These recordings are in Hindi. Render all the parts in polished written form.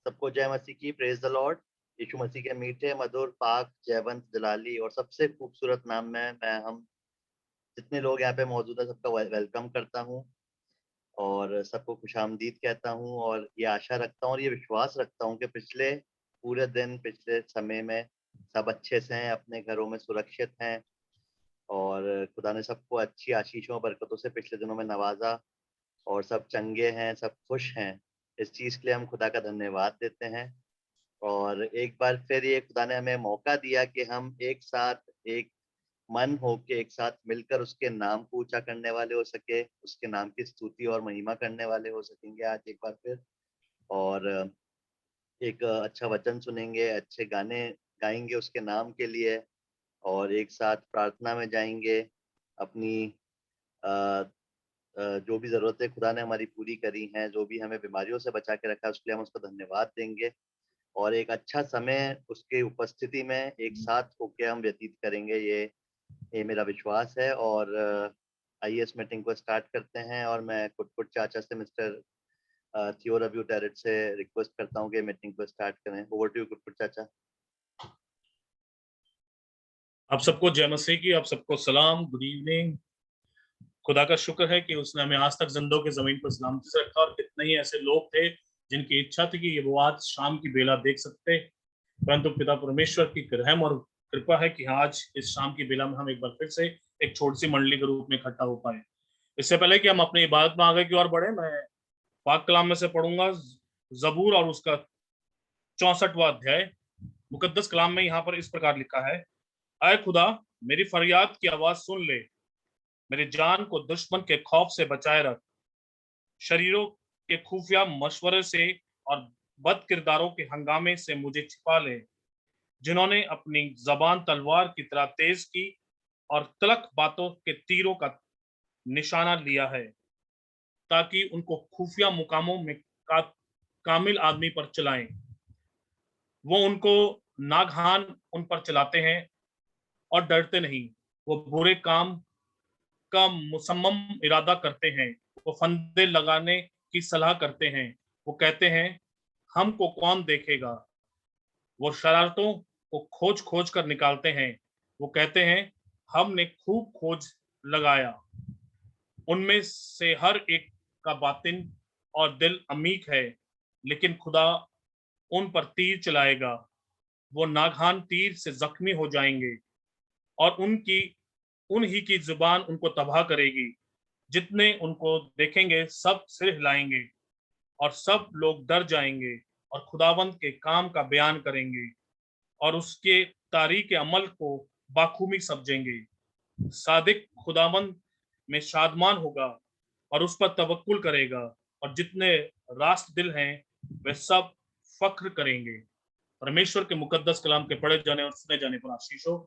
सबको जय मसीह की, प्रेज द लॉर्ड। यीशु मसीह के मीठे, मधुर, पाक, जयवंत, जलाली और सबसे खूबसूरत नाम में मैं हम जितने लोग यहाँ पे मौजूद हैं सबका वेलकम करता हूँ और सबको खुशामदीद कहता हूँ और ये आशा रखता हूँ और ये विश्वास रखता हूँ कि पिछले पूरे दिन, पिछले समय में सब अच्छे से हैं, अपने घरों में सुरक्षित हैं और खुदा ने सबको अच्छी आशीषों और बरकतों से पिछले दिनों में नवाजा और सब चंगे हैं, सब खुश हैं। इस चीज़ के लिए हम खुदा का धन्यवाद देते हैं और एक बार फिर ये खुदा ने हमें मौका दिया कि हम एक साथ, एक मन होके एक साथ मिलकर उसके नाम को ऊँचा करने वाले हो सके, उसके नाम की स्तुति और महिमा करने वाले हो सकेंगे आज एक बार फिर और एक अच्छा वचन सुनेंगे, अच्छे गाने गाएँगे उसके नाम के लिए और एक साथ प्रार्थना में जाएँगे। अपनी अ जो भी ज़रूरतें खुदा ने हमारी पूरी करी हैं, जो भी हमें बीमारियों से बचा के रखा है, उसके लिए हम उसको धन्यवाद देंगे और एक अच्छा समय उसकी उपस्थिति में एक साथ होके हम व्यतीत करेंगे, ये मेरा विश्वास है और आइए इस मीटिंग को स्टार्ट करते हैं और मैं कुट-कुट चाचा से मिस्टर थियो रबियू टैरेट से रिक्वेस्ट करता हूँ कि मीटिंग को स्टार्ट करें। ओवर टू यू कुट-कुट चाचा। आप सबको जय मसीह की, आप सबको सलाम, गुड इवनिंग। खुदा का शुक्र है कि उसने हमें आज तक जिंदों के जमीन पर सलामती से रखा और कितने ही ऐसे लोग थे जिनकी इच्छा थी कि वो आज शाम की बेला देख सकते, परंतु पिता परमेश्वर की रहम और कृपा है कि आज इस शाम की बेला में हम एक बार फिर से एक छोटी सी मंडली के रूप में इकट्ठा हो पाए। इससे पहले कि हम अपनी इबादत में आगे की ओर बढ़े, मैं पाक कलाम में से पढ़ूंगा जबूर और उसका 64वां अध्याय। मुकद्दस कलाम में यहाँ पर इस प्रकार लिखा है, आए खुदा मेरी फरियाद की आवाज सुन ले, मेरी जान को दुश्मन के खौफ से बचाए रख, शरीरों के खुफिया मशवरे से और बद किरदारों के हंगामे से मुझे छिपा ले, जिन्होंने अपनी जबान तलवार की तरह तेज की और तलख बातों के तीरों का निशाना लिया है, ताकि उनको खुफिया मुकामों में कामिल आदमी पर चलाएं। वो उनको नागहान उन पर चलाते हैं और डरते नहीं। वो बुरे काम का मुसम्मम इरादा करते हैं। वो फंदे लगाने की सलाह करते हैं। वो कहते हैं हमको कौन देखेगा। वो शरारतों को खोज खोज कर निकालते हैं। वो कहते हैं हमने खूब खोज लगाया। उनमें से हर एक का बातिन और दिल अमीक है, लेकिन खुदा उन पर तीर चलाएगा। वो नागहान तीर से जख्मी हो जाएंगे और उन्हीं की जुबान उनको तबाह करेगी। जितने उनको देखेंगे सब सिर हिलाएंगे और सब लोग डर जाएंगे और खुदावंद के काम का बयान करेंगे और उसके तारीख अमल को बाखूबी समझेंगे। सादिक खुदावंद में शादमान होगा और उस पर तवक्कुल करेगा और जितने रास्त दिल हैं वे सब फख्र करेंगे। परमेश्वर के मुकद्दस कलाम के पढ़े जाने और सुने जाने पर आशीष हो।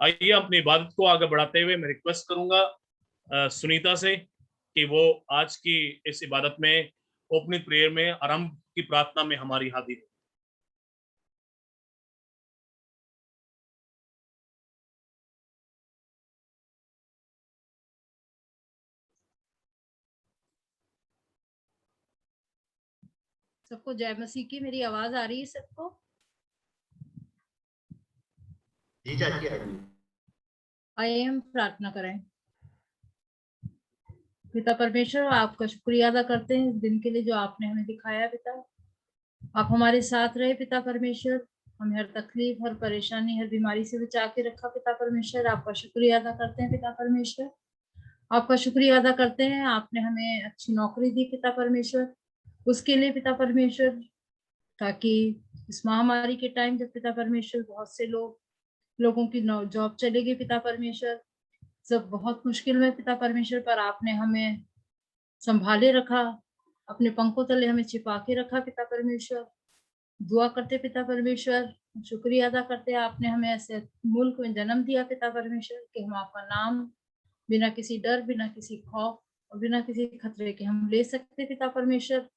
आइए अपनी इबादत को आगे बढ़ाते हुए मैं रिक्वेस्ट करूंगा सुनीता से कि वो आज की इस इबादत में ओपनिंग प्रेयर में आरंभ की प्रार्थना में हमारी हाजिर हो। सबको जय मसीह की। मेरी आवाज आ रही है सबको? जी चाची। आइए हम प्रार्थना करें। पिता परमेश्वर, आपका शुक्रिया अदा करते हैं इस दिन के लिए जो आपने हमें दिखाया। पिता आप हमारे साथ रहे। पिता परमेश्वर हमें हर तकलीफ, हर परेशानी, हर बीमारी से बचा के रखा। पिता परमेश्वर आपका शुक्रिया अदा करते हैं। पिता परमेश्वर आपका शुक्रिया अदा करते हैं, आपने हमें अच्छी नौकरी दी पिता परमेश्वर, उसके लिए पिता परमेश्वर, ताकि इस महामारी के टाइम जब पिता परमेश्वर बहुत से लोगों की जॉब चलेगी पिता परमेश्वर, सब बहुत मुश्किल में पिता परमेश्वर, पर आपने हमें संभाले रखा, अपने पंखों तले हमें छिपा के रखा पिता परमेश्वर। दुआ करते पिता परमेश्वर, शुक्रिया अदा करते आपने हमें ऐसे मुल्क में जन्म दिया पिता परमेश्वर कि हम आपका नाम बिना किसी डर, बिना किसी खौफ और बिना किसी खतरे के हम ले सकते पिता परमेश्वर।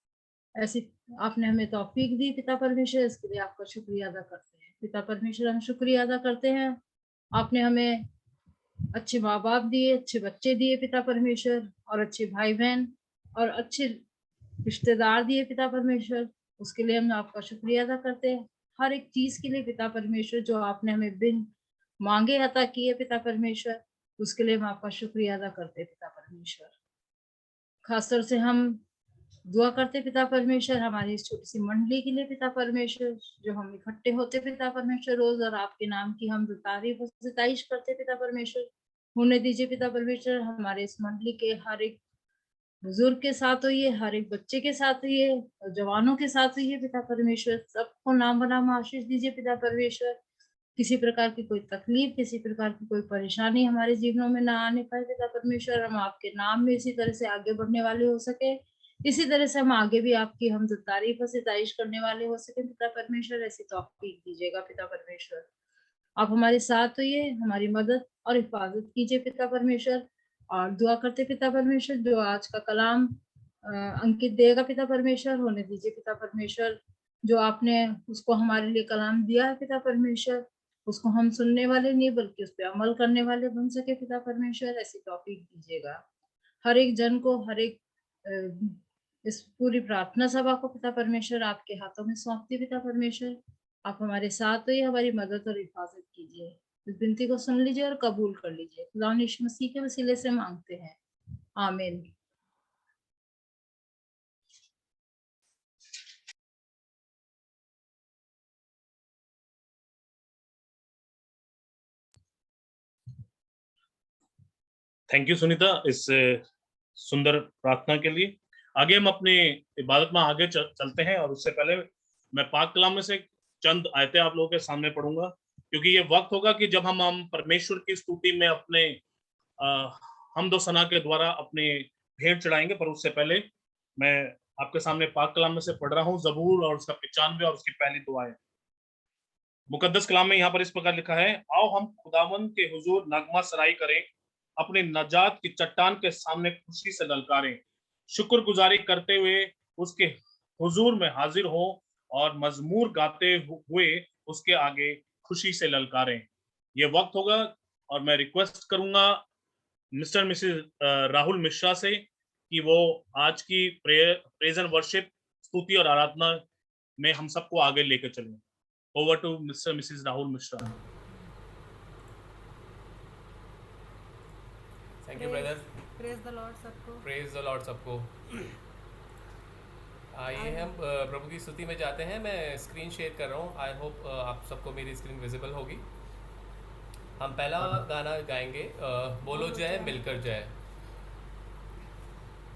ऐसी आपने हमें तौफीक दी पिता परमेश्वर, इसके लिए आपका शुक्रिया अदा करते हैं पिता परमेश्वर। हम शुक्रिया अदा करते हैं, आपने हमें अच्छे माँ बाप दिए, अच्छे बच्चे दिए पिता परमेश्वर, और अच्छे भाई बहन और अच्छे रिश्तेदार दिए पिता परमेश्वर, उसके लिए हम आपका शुक्रिया अदा करते हैं। हर एक चीज के लिए पिता परमेश्वर जो आपने हमें बिन मांगे अता किए पिता परमेश्वर, उसके लिए हम आपका शुक्रिया अदा करते हैं पिता परमेश्वर। खासतौर से हम दुआ करते पिता परमेश्वर हमारी इस छोटी सी मंडली के लिए पिता परमेश्वर, जो हम इकट्ठे होते पिता परमेश्वर रोज और आपके नाम की हम तारीफ और सिताइश करते पिता परमेश्वर। होने दीजिए पिता परमेश्वर हमारे इस मंडली के हर एक बुजुर्ग के साथ होइए, हर एक बच्चे के साथ होइए और जवानों के साथ होइए पिता परमेश्वर। सबको नाम बनाम आशीष दीजिए पिता परमेश्वर। किसी प्रकार की कोई तकलीफ, किसी प्रकार की कोई परेशानी हमारे जीवनों में ना आने पाए पिता परमेश्वर। हम आपके नाम में इसी तरह से आगे बढ़ने वाले हो सके, इसी तरह से हम आगे भी आपकी हम तारीफ और सिताइश करने वाले हो सके पिता परमेश्वर। ऐसी तौफीक दीजिएगा पिता परमेश्वर। आप हमारे साथ होइए, हमारी मदद और हिफाजत कीजिए पिता परमेश्वर। और दुआ करते पिता परमेश्वर जो आज का कलाम अंकित देगा पिता परमेश्वर, होने दीजिए पिता परमेश्वर। जो आपने उसको हमारे लिए कलाम दिया है पिता परमेश्वर, उसको हम सुनने वाले नहीं बल्कि उस पर अमल करने वाले बन सके पिता परमेश्वर। ऐसी तौफीक दीजिएगा हर एक जन को, हर एक इस पूरी प्रार्थना सभा को पिता परमेश्वर आपके हाथों में सौंपती पिता परमेश्वर। आप हमारे साथ होइए, हमारी मदद और हिफाजत कीजिए। इस विनती को सुन लीजिए और कबूल कर लीजिए। खुदा यीशु मसीह के वसीले से मांगते हैं, आमीन। थैंक यू सुनीता इस सुंदर प्रार्थना के लिए। आगे हम अपनी इबादत में आगे चलते हैं और उससे पहले मैं पाक कलाम में से चंद आयतें आप लोगों के सामने पढ़ूंगा, क्योंकि ये वक्त होगा कि जब हम परमेश्वर की स्तुति में अपने हमदो सना के द्वारा अपने भेंट चढ़ाएंगे। पर उससे पहले मैं आपके सामने पाक कलाम में से पढ़ रहा हूँ जबूर और उसका 95 और उसकी पहली दुआएं। मुकद्दस कलाम में यहाँ पर इस प्रकार लिखा है, आओ हम खुदावंद के हुजूर नगमा सराई करें, अपने नजात की चट्टान के सामने खुशी से ललकारें, शुक्रगुजारी करते हुए उसके हुजूर में हाजिर हो और मजमूर गाते हुए उसके आगे खुशी से ललकारें। ये वक्त होगा और मैं रिक्वेस्ट करूंगा मिस्टर मिसेस राहुल मिश्रा से कि वो आज की प्रेज एंड वर्शिप स्तुति और आराधना में हम सबको आगे लेकर चलें। Over to mister missus Rahul Mishra. Thank you brother. Praise the lord सबको। प्रेज द लॉर्ड सबको। आइए हम प्रभु की स्तुति में जाते हैं। मैं स्क्रीन शेयर कर रहा हूँ, आई होप आप सबको मेरी स्क्रीन विजिबल होगी। हम पहला गाना गाएंगे, बोलो जय मिलकर जय।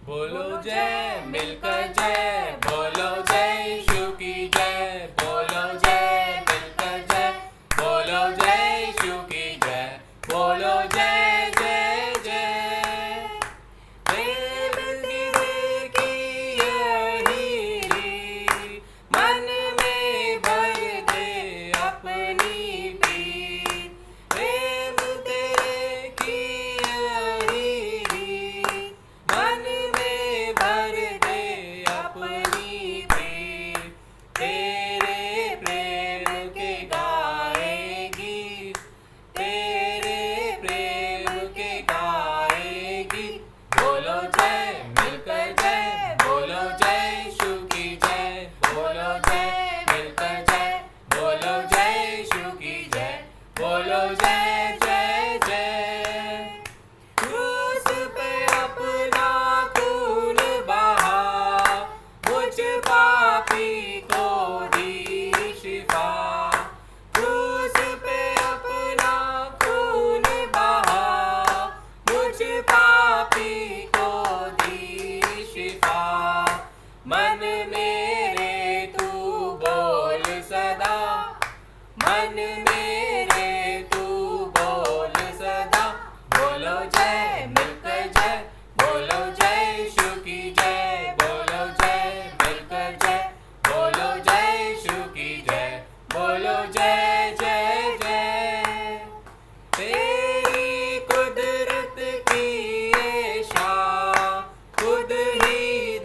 बोलो जय मिलकर जय, बोलो जय यीशु की जय, बोलो जय मिलकर जय, बोलो जय यीशु की जय, बोलो जय जय जय। प्रेम तेरे की यही रीत, मन में भर दे अपनी प्रीत। प्रेम तेरे की यही रीत, मन में भर दे अपनी प्रीत। तेरे प्रेम के गाएगी, तेरे प्रेम के गाएगी। बोलो जय मिलकर जय, बोलो जय यीशु की जय, बोलो जय मिलकर जय, बोलो जय यीशु की जय, बोलो जय जय जय। क्रूस पे अपना खून बहा, मुझ पापी को दी शिफा। क्रूस पे अपना खून बहा, मुझ पापी को दी शिफा। मन मेरे तू बोल सदा, मन मेरे तू बोल सदा। बोलो जय मिलकर जय, बोलो जय यीशु की जय, बोलो जय मिलकर जय, बोलो जय यीशु की जय, बोलो जय जय जय। तेरी कुदरत की ये शान खुद ही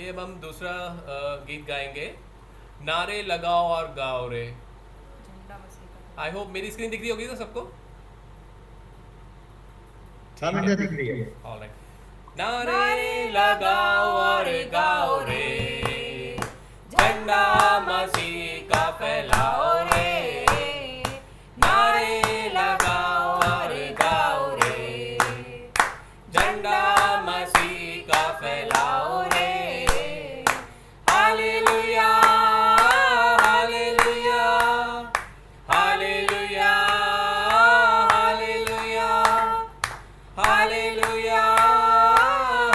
चलिए अब हम दूसरा गीत गाएंगे, नारे लगाओ और गाओ रे। आई होप मेरी स्क्रीन दिख रही होगी तो सबको। हाँ मिर्जा दिख रही है। ऑलराइट। नारे लगाओ और गाओ रे, झंडा मसीह का फैलाओ रे। नारे लगाओ और गाओ रे, झंडा मसीह का फैलाओ रे। Hallelujah hallelujah hallelujah hallelujah hallelujah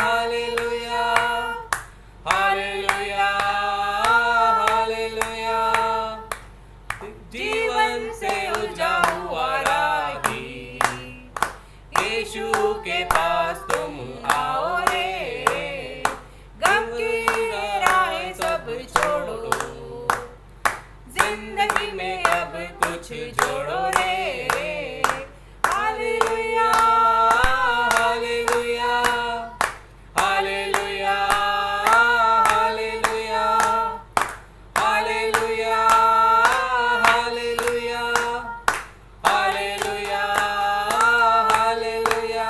hallelujah hallelujah hallelujah. जीवन से उलझा हुआ राही, यीशु के पास तुम आओ रे। गम की राहें सब छोड़ो, जिंदगी में अब कुछ जोड़ो रे। Hallelujah hallelujah hallelujah hallelujah hallelujah hallelujah hallelujah hallelujah.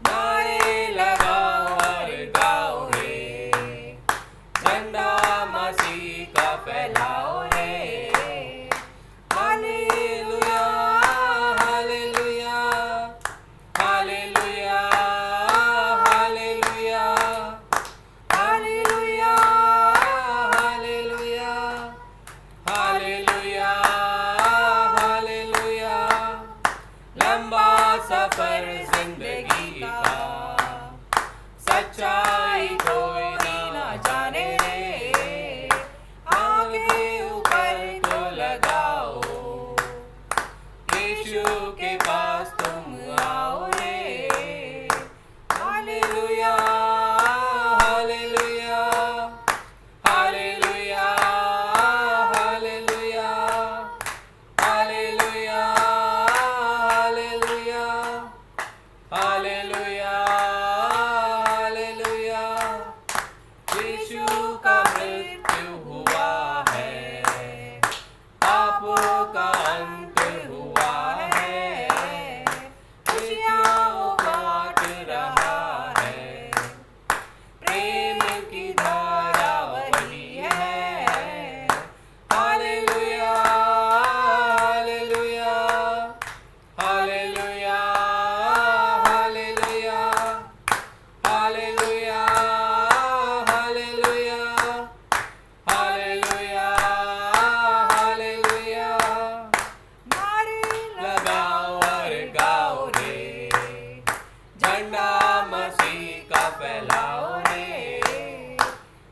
नारे लगाओ और गाओ रे, झंडा मसीह का फैलाओ रे। Hallelujah hallelujah hallelujah hallelujah hallelujah hallelujah hallelujah hallelujah. लंबा सफर जिंदगी का, सच्चाई कोई ना जाने रे। आगे ऊपर को लगाओ, यीशु के पास तुम आओ रे। Hallelujah hallelujah hallelujah hallelujah hallelujah hallelujah hallelujah hallelujah. यीशु का मृत्यु हुआ है, पापों का अंत हुआ है। खुशियाँ बांट रहा है, प्रेम की धारा वही है। Hallelujah hallelujah hallelujah hallelujah hallelujah hallelujah hallelujah hallelujah. नारे लगाओ और गाओ रे, झंडा मसीह का फैलाओ रे।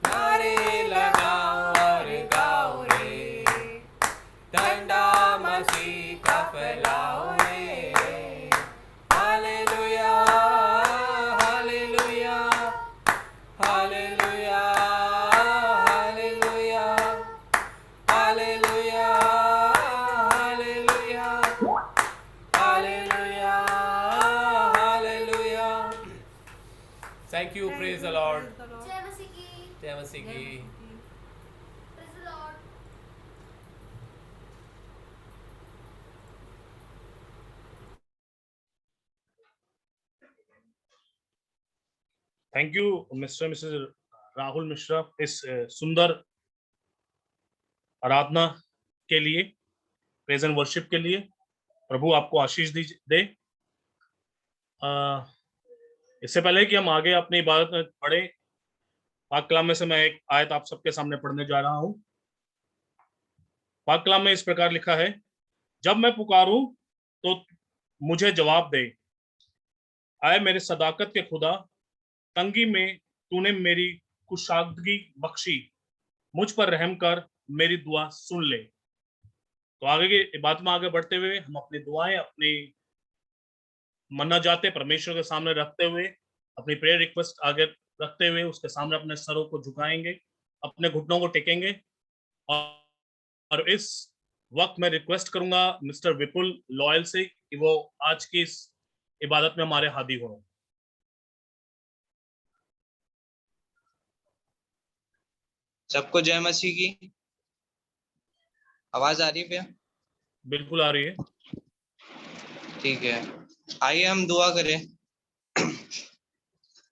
नारे लगाओ और गाओ रे, झंडा मसीह का फैलाओ रे। Hallelujah hallelujah hallelujah hallelujah hallelujah hallelujah hallelujah hallelujah. Thank you, praise the Lord. जय मसीह की। जय मसीह की। Praise the Lord. Thank you mister missus Rahul Mishra इस सुंदर आराधना के लिए, प्रेज एंड वर्शिप के लिए। प्रभु आपको आशीष दे। इससे पहले कि हम आगे अपनी इबादत में पढ़े, पाक कलाम में से मैं एक आयत आप सबके सामने पढ़ने जा रहा हूं। पाक कलाम में इस प्रकार लिखा है, जब मैं पुकारूं तो मुझे जवाब दे, आए मेरे सदाकत के खुदा, तंगी में तूने मेरी कुशादगी बख्शी, मुझ पर रहम कर, मेरी दुआ सुन ले। तो आगे की बात में आगे बढ़ते हुए हम अपनी दुआएं, अपनी मन्ना जाते परमेश्वर के सामने रखते हुए, अपनी प्रेयर रिक्वेस्ट आगे रखते हुए उसके सामने अपने सरों को झुकाएंगे, अपने घुटनों को टेकेंगे। और इस वक्त मैं रिक्वेस्ट करूंगा मिस्टर विपुल लॉयल से कि वो आज की इस इबादत में हमारे हादी हो। सबको जय मसीह की। आवाज आ रही है भैया? बिल्कुल आ रही है। ठीक है, आइए हम दुआ करें।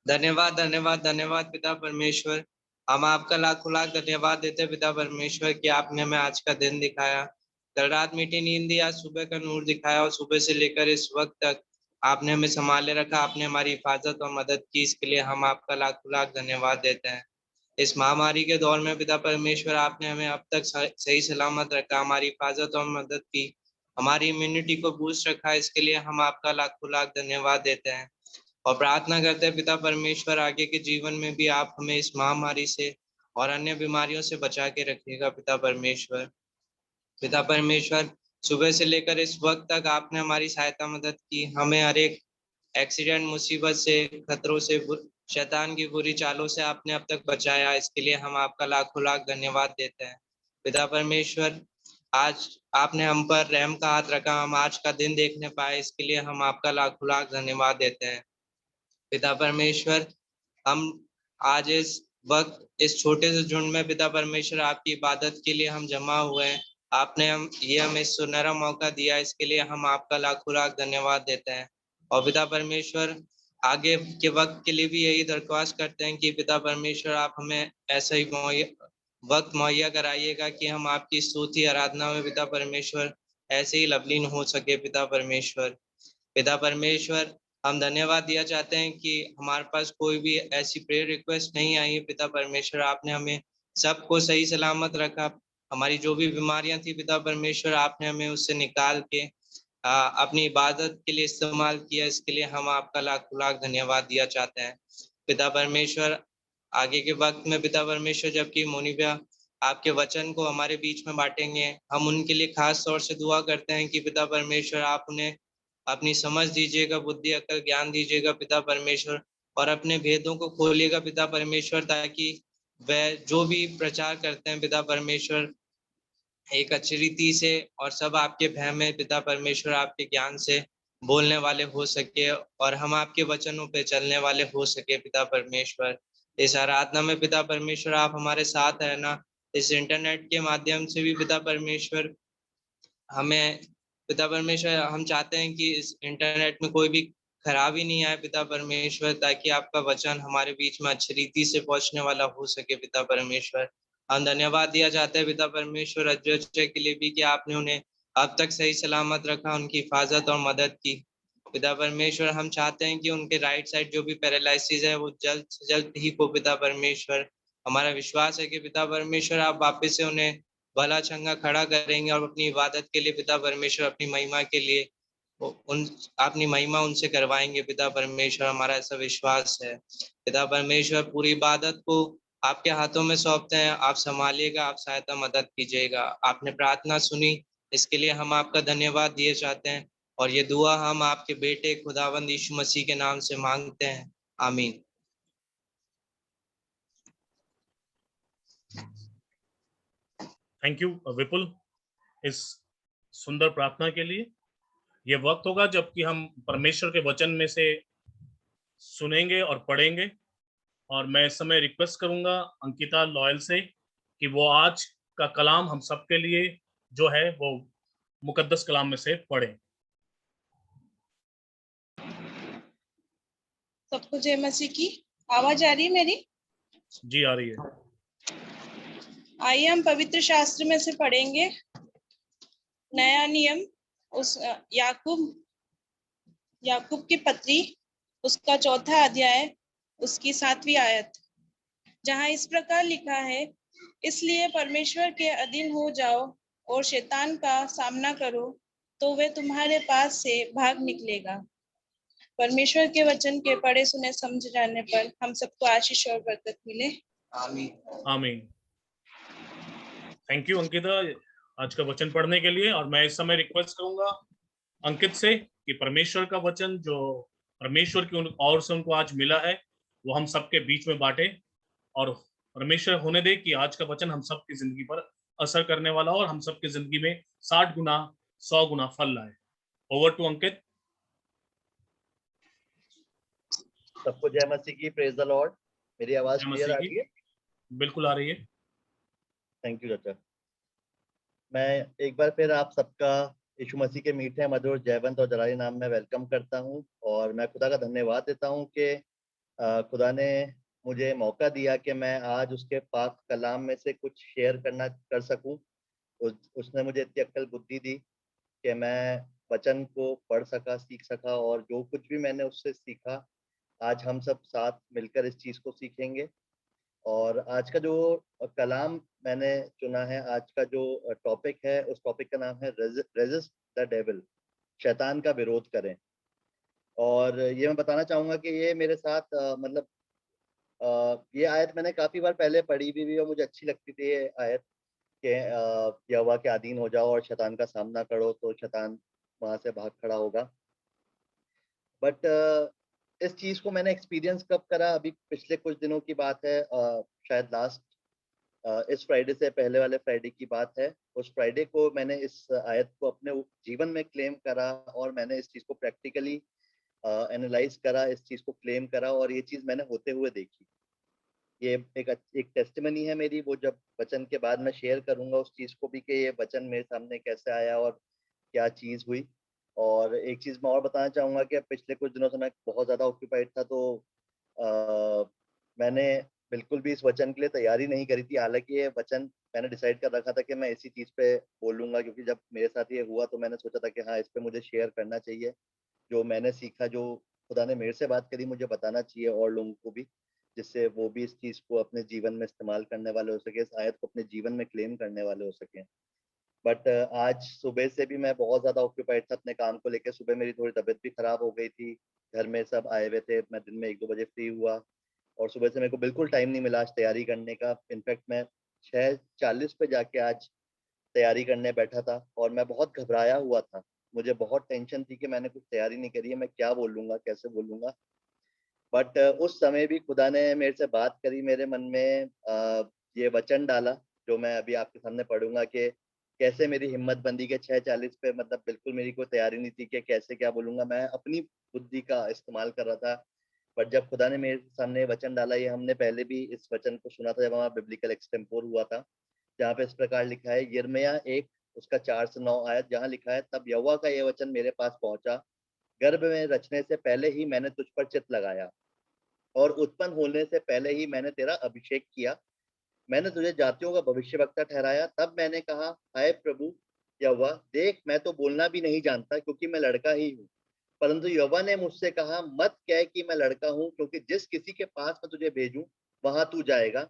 धन्यवाद धन्यवाद धन्यवाद पिता परमेश्वर, हम आपका लाखों लाख धन्यवाद देते हैं पिता परमेश्वर कि आपने हमें आज का दिन दिखाया। कल रात मीठी नींद दी, आज सुबह का नूर दिखाया और सुबह से लेकर इस वक्त तक आपने हमें संभाले रखा, आपने हमारी हिफाजत और मदद की, इसके लिए हम आपका लाखों लाख धन्यवाद देते हैं। इस महामारी के दौर में पिता परमेश्वर आपने हमें अब तक सही सलामत रखा, हमारी हिफाजत और मदद की, हमारी इम्यूनिटी को बूस्ट रखा, इसके लिए हम आपका लाखों लाख धन्यवाद देते हैं और प्रार्थना करते हैं पिता परमेश्वर आगे के जीवन में भी आप हमें इस महामारी से और अन्य बीमारियों से बचा के रखिएगा पिता परमेश्वर। पिता परमेश्वर, सुबह से लेकर इस वक्त तक आपने हमारी सहायता मदद की, हमें हर एक एक्सीडेंट, मुसीबत से, खतरों से, शैतान की बुरी चालों से आपने अब तक बचाया, इसके लिए हम आपका लाखों लाख धन्यवाद देते हैं। पिता परमेश्वर, आज आपने हम पर रहम का हाथ रखा, हम आज का दिन देखने पाए, इसके लिए हम आपका लाखों लाख धन्यवाद देते हैं। पिता परमेश्वर, हम आज इस वक्त इस छोटे से झुंड में पिता परमेश्वर आपकी इबादत के लिए हम जमा हुए हैं, आपने हमें सुनहरा मौका दिया, इसके लिए हम आपका लाखों लाख धन्यवाद देते हैं। और पिता परमेश्वर, आगे के वक्त के लिए भी यही दरख्वास्त करते हैं कि पिता परमेश्वर आप हमें ऐसा ही वक्त मुहैया कराइएगा कि हम आपकी स्तुति आराधना में पिता परमेश्वर ऐसे ही लवलीन हो सके पिता परमेश्वर। पिता परमेश्वर, हम धन्यवाद दिया चाहते हैं कि हमारे पास कोई भी ऐसी प्रेयर रिक्वेस्ट नहीं आई है पिता परमेश्वर, आपने हमें सबको सही सलामत रखा, हमारी जो भी बीमारियां थी पिता परमेश्वर आपने हमें उससे निकाल के अपनी इबादत के लिए इस्तेमाल किया, इसके लिए हम आपका लाखों लाख धन्यवाद दिया चाहते हैं। पिता परमेश्वर, आगे के वक्त में पिता परमेश्वर जबकि मोनिबिया आपके वचन को हमारे बीच में बांटेंगे, हम उनके लिए खास तौर से दुआ करते हैं कि पिता परमेश्वर आप उन्हें अपनी समझ दीजिएगा, बुद्धि अकल ज्ञान दीजिएगा पिता परमेश्वर, और अपने भेदों को खोलिएगा पिता परमेश्वर, ताकि वह जो भी प्रचार करते हैं पिता परमेश्वर एक अच्छी रीति से और सब आपके भय में पिता परमेश्वर आपके ज्ञान से बोलने वाले हो सके और हम आपके वचनों पे चलने वाले हो सके पिता परमेश्वर। इस आराधना में पिता परमेश्वर आप हमारे साथ है ना, इस इंटरनेट के माध्यम से भी पिता परमेश्वर हमें पिता परमेश्वर हम चाहते हैं कि इस इंटरनेट में कोई भी खराबी नहीं आए पिता परमेश्वर, ताकि आपका वचन हमारे बीच में अच्छी रीति से पहुंचने वाला हो सके पिता परमेश्वर। हम धन्यवाद दिया चाहते हैं पिता परमेश्वर अजय के लिए भी कि आपने उन्हें अब तक सही सलामत रखा, उनकी हिफाजत और मदद की। पिता परमेश्वर, हम चाहते हैं कि उनके राइट साइड जो भी पैरालिसिस है वो जल्द से जल्द ठीक हो पिता परमेश्वर। हमारा विश्वास है कि पिता परमेश्वर आप वापस से उन्हें भला चंगा खड़ा करेंगे और अपनी इबादत के लिए पिता परमेश्वर अपनी महिमा के लिए उन अपनी महिमा उनसे करवाएंगे पिता परमेश्वर, हमारा ऐसा विश्वास है। पिता परमेश्वर, पूरी इबादत को आपके हाथों में सौंपते हैं, आप संभालिएगा, आप सहायता मदद कीजिएगा। आपने प्रार्थना सुनी, इसके लिए हम आपका धन्यवाद दिए चाहते हैं और ये दुआ हम आपके बेटे खुदावंद यीशु मसीह के नाम से मांगते हैं, आमीन। थैंक यू विपुल इस सुंदर प्रार्थना के लिए। ये वक्त होगा जबकि हम परमेश्वर के वचन में से सुनेंगे और पढ़ेंगे, और मैं इस समय रिक्वेस्ट करूंगा अंकिता लॉयल से कि वो आज का कलाम हम सबके लिए जो है वो मुकद्दस कलाम में से पढ़े। सबको जय मसीह की। आवाज आ रही है मेरी? जी आ रही है। आइए हम पवित्र शास्त्र में से पढ़ेंगे नया नियम, उस याकूब की पत्री, उसका 4था अध्याय, उसकी 7वीं आयत, जहाँ इस प्रकार लिखा है, इसलिए परमेश्वर के अधीन हो जाओ और शैतान का सामना करो तो वह तुम्हारे पास से भाग निकलेगा। परमेश्वर के वचन के पढ़े सुने समझ जाने पर हम सबको आशीष और बरकत मिले, आमीन आमीन। थैंक यू अंकिता आज का वचन पढ़ने के लिए। और मैं इस समय रिक्वेस्ट करूंगा अंकित से कि परमेश्वर का वचन जो परमेश्वर की ओर से उनको आज मिला है वो हम सबके बीच में बांटे, और परमेश्वर होने दे कि आज का वचन हम सबकी जिंदगी पर असर करने वाला हो और हम सबकी जिंदगी में 60 गुना 100 गुना फल लाए। ओवर टू अंकित। सबको जय मसीह की, प्रेज द लॉर्ड। मेरी आवाज जय क्लियर मसीह आ की। रही है? बिल्कुल आ रही है। थैंक यू चाचा। मैं एक बार फिर आप सबका यीशु मसीह के मीठे मधुर जयवंत और जलाली नाम में वेलकम करता हूँ, और मैं खुदा का धन्यवाद देता हूँ कि खुदा ने मुझे मौका दिया कि मैं आज उसके पाक कलाम में से कुछ शेयर कर सकूं। उसने मुझे इतनी अक्ल बुद्धि दी कि मैं वचन को पढ़ सका, सीख सका, और जो कुछ भी मैंने उससे सीखा, आज हम सब साथ मिलकर इस चीज़ को सीखेंगे। और आज का जो कलाम मैंने चुना है, आज का जो टॉपिक है, उस टॉपिक का नाम है रेजिस्ट द डेविल, शैतान का विरोध करें। और ये मैं बताना चाहूँगा कि ये मेरे साथ मतलब ये आयत मैंने काफ़ी बार पहले पढ़ी भी और मुझे अच्छी लगती थी ये आयत कि यहोवा के अधीन हो जाओ और शैतान का सामना करो तो शैतान वहाँ से भाग खड़ा होगा। बट इस चीज़ को मैंने एक्सपीरियंस कब करा, अभी पिछले कुछ दिनों की बात है, शायद लास्ट इस फ्राइडे से पहले वाले फ्राइडे की बात है। उस फ्राइडे को मैंने इस आयत को अपने जीवन में क्लेम करा, और मैंने इस चीज़ को प्रैक्टिकली एनालाइज़ करा, इस चीज़ को क्लेम करा, और ये चीज़ मैंने होते हुए देखी। ये एक टेस्टिमनी है मेरी, वो जब वचन के बाद मैं शेयर करूँगा उस चीज़ को भी कि ये वचन मेरे सामने कैसे आया और क्या चीज़ हुई। और एक चीज़ मैं और बताना चाहूँगा कि पिछले कुछ दिनों से मैं बहुत ज़्यादा ऑक्यूपाइड था, तो मैंने बिल्कुल भी इस वचन के लिए तैयारी नहीं करी थी। हालाँकि ये वचन मैंने डिसाइड कर रखा था कि मैं इसी चीज़ पे बोलूँगा, क्योंकि जब मेरे साथ ये हुआ तो मैंने सोचा था कि हाँ, इस पे मुझे शेयर करना चाहिए। जो मैंने सीखा, जो खुदा ने मेरे से बात करी, मुझे बताना चाहिए और लोगों को भी, जिससे वो भी इस चीज़ को अपने जीवन में इस्तेमाल करने वाले हो सके, इस आयत को अपने जीवन में क्लेम करने वाले हो सकें। बट आज सुबह से भी मैं बहुत ज़्यादा ऑक्यूपाइड था अपने काम को लेके। सुबह मेरी थोड़ी तबीयत भी खराब हो गई थी, घर में सब आए हुए थे, मैं दिन में 1-2 बजे फ्री हुआ, और सुबह से मेरे को बिल्कुल टाइम नहीं मिला आज तैयारी करने का। इनफैक्ट मैं 6:40 पे जाके आज तैयारी करने बैठा था, और मैं बहुत घबराया हुआ था। मुझे बहुत टेंशन थी कि मैंने कुछ तैयारी नहीं करी है, मैं क्या बोलूँगा, कैसे बोलूँगा? बट उस समय भी खुदा ने मेरे से बात करी, मेरे मन में ये वचन डाला, जो मैं अभी आपके सामने पढ़ूँगा कि कैसे मेरी हिम्मत बंधी के 6:40 पे, मतलब बिल्कुल मेरी कोई तैयारी नहीं थी कि कैसे क्या बोलूँगा, मैं अपनी बुद्धि का इस्तेमाल कर रहा था। बट जब खुदा ने मेरे सामने ये वचन डाला, ये हमने पहले भी इस वचन को सुना था जब वहाँ बिब्लिकल एक्सटेम्पोर हुआ था, जहाँ पे इस प्रकार लिखा है, यिर्मयाह 1 उसका 4 से 9 आयत, जहाँ लिखा है, तब यहोवा का ये वचन मेरे पास पहुँचा, गर्भ में रचने से पहले ही मैंने तुझ पर चित्त लगाया, और उत्पन्न होने से पहले ही मैंने तेरा अभिषेक किया। मैंने तुझे जातियों का भविष्यवक्ता ठहराया। तब मैंने कहा, हाय प्रभु यहोवा, देख मैं तो बोलना भी नहीं जानता, क्योंकि मैं लड़का ही हूँ। परंतु यहोवा ने मुझसे कहा, मत कह कि मैं लड़का हूँ, क्योंकि जिस किसी के पास मैं तुझे भेजूँ, वहाँ तू जाएगा,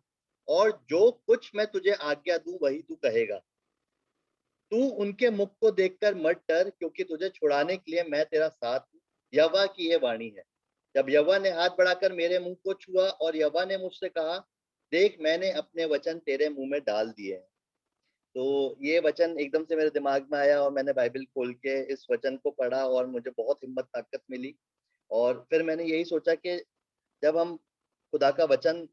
और जो कुछ मैं तुझे आज्ञा दूँ, वही तू कहेगा। तू उनके मुख को देखकर मत डर, क्योंकि तुझे छुड़ाने के लिए मैं तेरा साथ हूँ। यहोवा की ये वाणी है। जब यहोवा ने हाथ बढ़ाकर मेरे मुंह को छुआ, और यहोवा ने मुझसे कहा, देख मैंने अपने वचन तेरे मुंह में डाल दिए हैं। तो ये वचन एकदम से मेरे दिमाग में आया, और मैंने बाइबल खोल के इस वचन को पढ़ा, और मुझे बहुत हिम्मत ताकत मिली। और फिर मैंने यही सोचा कि जब हम खुदा का वचन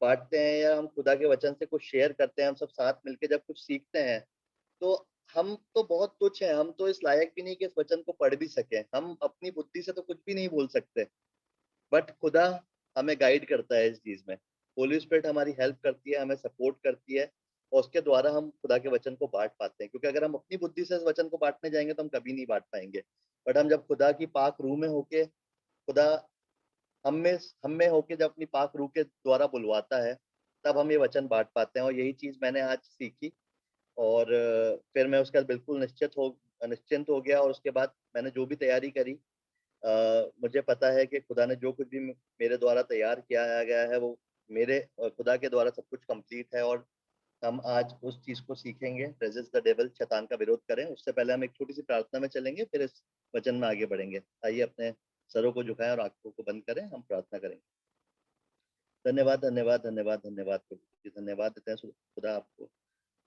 बांटते हैं, या हम खुदा के वचन से कुछ शेयर करते हैं, हम सब साथ मिलके जब कुछ सीखते हैं, तो हम तो बहुत तुच्छ हैं, हम तो इस लायक भी नहीं कि इस वचन को पढ़ भी सकें। हम अपनी बुद्धि से तो कुछ भी नहीं बोल सकते, बट खुदा हमें गाइड करता है इस चीज़ में। होली स्पिरिट हमारी हेल्प करती है, हमें सपोर्ट करती है, और उसके द्वारा हम खुदा के वचन को बाँट पाते हैं। क्योंकि अगर हम अपनी बुद्धि से इस वचन को बाँटने जाएँगे, तो हम कभी नहीं बाँट पाएँगे। बट हम जब खुदा की पाक रूह में होके, खुदा हम में होके जब अपनी पाक रूह के द्वारा बुलवाता है, तब हम ये वचन बाँट पाते हैं, और यही चीज़ मैंने आज सीखी। और फिर मैं उसके बाद बिल्कुल निश्चिंत हो गया, और उसके बाद मैंने जो भी तैयारी करी, मुझे पता है कि खुदा ने जो कुछ भी मेरे द्वारा तैयार किया गया है, वो मेरे खुदा के द्वारा सब कुछ कंप्लीट है। और हम आज उस चीज़ को सीखेंगे, रेजिस्ट द डेविल, शैतान का विरोध करें। उससे पहले हम एक छोटी-सी प्रार्थना में चलेंगे, फिर इस वचन में आगे बढ़ेंगे। आइए अपने सरों को झुकाएँ और आँखों को बंद करें, हम प्रार्थना करेंगे। धन्यवाद, धन्यवाद, धन्यवाद, धन्यवाद प्रभु जी, धन्यवाद देते हैं खुदा आपको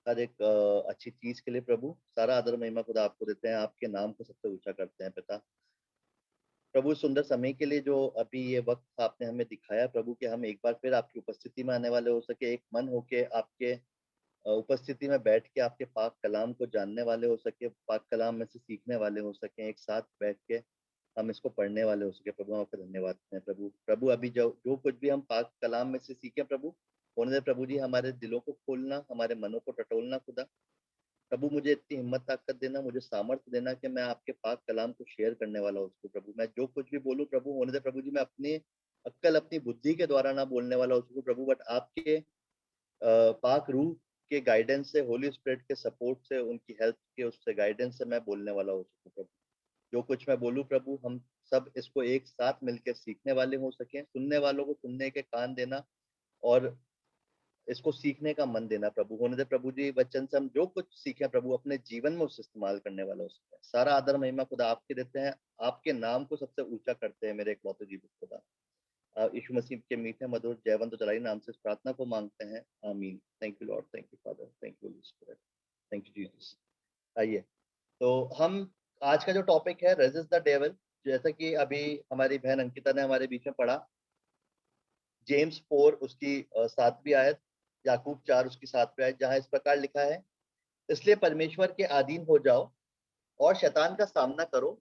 हर एक अच्छी चीज़ के लिए प्रभु। सारा आदर महिमा खुदा आपको देते हैं, आपके नाम को सबसे ऊँचा करते हैं पिता। प्रभु, सुंदर समय के लिए जो अभी ये वक़्त आपने हमें दिखाया प्रभु, कि हम एक बार फिर आपकी उपस्थिति में आने वाले हो सके, एक मन होके आपके उपस्थिति में बैठ के आपके पाक कलाम को जानने वाले हो सके, पाक कलाम में से सीखने वाले हो सकें, एक साथ बैठ के हम इसको पढ़ने वाले हो सके। प्रभु हम आपका धन्यवाद करते हैं प्रभु। प्रभु अभी जो कुछ भी हम पाक कलाम में से सीखे प्रभु, होने दे प्रभु जी, हमारे दिलों को खोलना, हमारे मनों को टटोलना खुदा। प्रभु मुझे इतनी हिम्मत ताकत देना, मुझे सामर्थ्य देना कि मैं आपके पाक कलाम को शेयर करने वाला हूँ उसको प्रभु। मैं जो कुछ भी बोलूँ प्रभु, होने दे प्रभु जी, मैं अपनी अक्ल, अपनी बुद्धि के द्वारा ना बोलने वाला हो सकूँ प्रभु, बट आपके पाक रूह के गाइडेंस से, होली स्पिरिट के सपोर्ट से, उनकी हेल्प के उससे गाइडेंस से मैं बोलने वाला हो सकूँ प्रभु। जो कुछ मैं बोलूँ प्रभु, हम सब इसको एक साथ मिलकर सीखने वाले हो सके। सुनने वालों को सुनने के कान देना और इसको सीखने का मन देना प्रभु। होने दे प्रभु जी, वचन से हम जो कुछ सीखे प्रभु अपने जीवन में उसे इस्तेमाल करने वाला हो सके। सारा आदर महिमा खुदा आपके देते हैं, आपके नाम को सबसे ऊंचा करते हैं मेरे इकलौते जीवित खुदा। यीशु मसीह के मीठे मधुर जयवंत जलाई नाम से इस प्रार्थना को मांगते हैं, आमीन। Thank you Lord, thank you father, thank you Holi spirit, thank you Jesus. आइए, तो हम आज का जो टॉपिक है, रेजिस्ट द डेविल, जैसा कि अभी हमारी बहन अंकिता ने हमारे बीच में पढ़ा, जेम्स 4 उसकी 7वीं आयत, याकूब 4 उसकी 7वीं आयत, जहां इस प्रकार लिखा है, इसलिए परमेश्वर के अधीन हो जाओ और शैतान का सामना करो,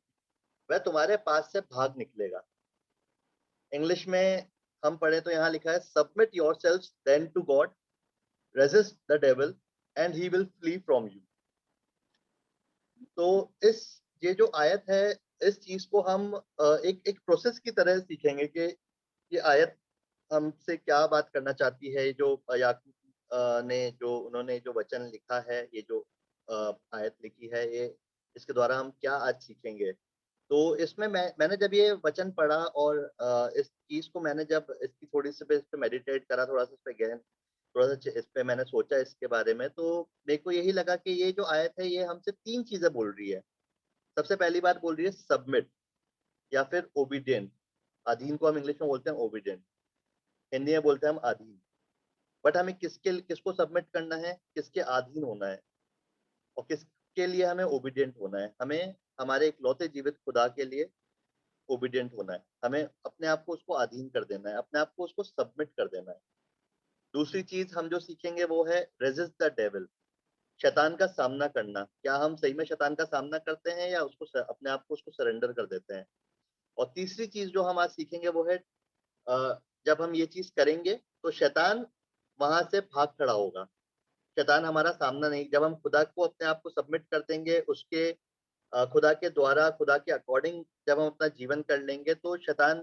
वह तुम्हारे पास से भाग निकलेगा। इंग्लिश में हम पढ़े तो यहाँ लिखा है, submit yourselves then to God, resist the devil and he will flee from you. तो ये जो आयत है, इस चीज को हम एक प्रोसेस की तरह सीखेंगे कि ये आयत हमसे क्या बात करना चाहती है। जो याकूब ने जो उन्होंने जो वचन लिखा है, ये जो आयत लिखी है, ये इसके द्वारा हम क्या आज सीखेंगे। तो इसमें मैंने जब ये वचन पढ़ा और इस चीज को मैंने जब इसकी थोड़ी सी इस पे मेडिटेट करा, थोड़ा सा इस पे गहन, थोड़ा सा इस पे मैंने सोचा इसके बारे में, तो मेरे को यही लगा कि ये जो आयत है ये हमसे 3 चीजें बोल रही है। सबसे पहली बात बोल रही है सबमिट या फिर ओबीडिएंट। अधीन को हम इंग्लिश में बोलते हैं ओबीडिएंट, हिंदी में बोलते हैं हम अधीन। बट हमें किसको सबमिट करना है, किसके अधीन होना है और किसके लिए हमें ओबीडिएंट होना है। हमें हमारे इकलौते जीवित खुदा के लिए ओबीडिएंट होना है, हमें अपने आप को उसको अधीन कर देना है, अपने आप को उसको सबमिट कर देना है। दूसरी चीज हम जो सीखेंगे वो है रेजिस्ट द डेविल, शैतान का सामना करना। क्या हम सही में शैतान का सामना करते हैं या उसको अपने आप को उसको सरेंडर कर देते हैं। और तीसरी चीज जो हम आज सीखेंगे वो है, जब हम ये चीज करेंगे तो शैतान वहां से भाग खड़ा होगा, शैतान हमारा सामना नहीं। जब हम खुदा को अपने आप को सबमिट कर देंगे, उसके खुदा के द्वारा, खुदा के अकॉर्डिंग जब हम अपना जीवन कर लेंगे, तो शैतान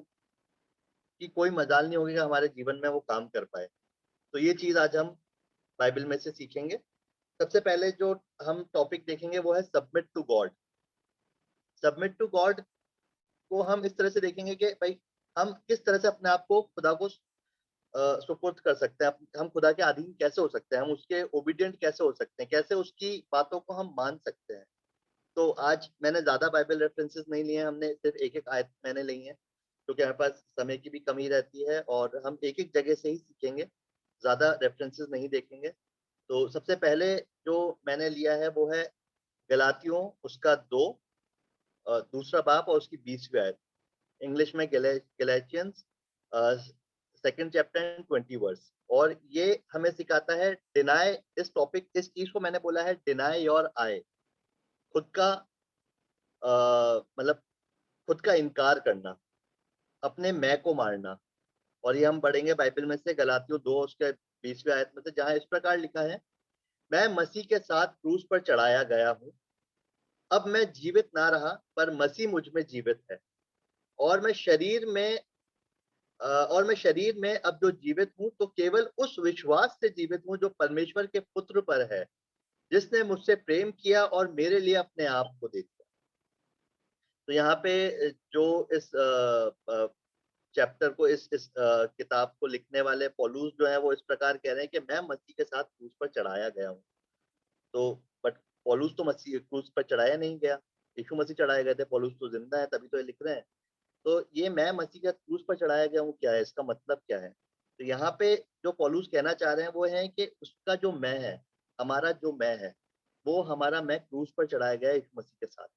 की कोई मजाल नहीं होगी कि हमारे जीवन में वो काम कर पाए। तो ये चीज आज हम बाइबल में से सीखेंगे। सबसे पहले जो हम टॉपिक देखेंगे वो है submit to God. Submit to God को हम इस तरह से देखेंगे कि भाई हम किस तरह से अपने आप को खुदा को सुपुर्द कर सकते हैं, हम खुदा के अधीन कैसे हो सकते हैं, हम उसके ओबीडिएंट कैसे हो सकते हैं, कैसे उसकी बातों को हम मान सकते हैं। तो आज मैंने ज्यादा बाइबल रेफरेंसेस नहीं लिए, हमने सिर्फ एक एक आयत मैंने ली है, क्योंकि हमारे पास समय की भी कमी रहती है और हम एक एक जगह से ही सीखेंगे, ज्यादा रेफरेंसेस नहीं देखेंगे। तो सबसे पहले जो मैंने लिया है वो है गलातियों उसका 2 दूसरा बाब और उसकी 20वीं आयत। इंग्लिश में Galatians 2nd chapter and 20 verse. और ये हमें सिखाता है डिनाई, इस टॉपिक, इस चीज को मैंने बोला है डिनाई योर आई, खुद का मतलब खुद का इनकार करना, अपने मैं को मारना। और ये हम पढ़ेंगे बाइबल में से गलातियों 2 उसके 20वीं आयत में से, जहां इस प्रकार लिखा है, मैं मसीह के साथ क्रूस पर चढ़ाया गया हूँ, अब मैं जीवित ना रहा पर मसीह मुझ में जीवित है, और मैं शरीर में अब जो जीवित हूँ तो केवल उस विश्वास से जीवित हूँ जो परमेश्वर के पुत्र पर है, जिसने मुझसे प्रेम किया और मेरे लिए अपने आप को दे दिया। तो यहाँ पे जो इस चैप्टर को, इस किताब को लिखने वाले पौलुस जो है वो इस प्रकार कह रहे हैं कि मैं मसीह के साथ क्रूस पर चढ़ाया गया हूँ। तो बट पौलुस तो मसीह क्रूस पर चढ़ाया नहीं गया, यीशु मसीह चढ़ाए गए थे, पौलुस तो जिंदा है तभी तो ये लिख रहे हैं। तो ये मैं मसीह का क्रूस पर चढ़ाया गया हूँ क्या है, इसका मतलब क्या है। तो यहाँ पे जो पौलुस कहना चाह रहे हैं वो है कि उसका जो मैं है, हमारा जो मैं है, वो हमारा मैं क्रूस पर चढ़ाया गया है यीशु मसीह के साथ।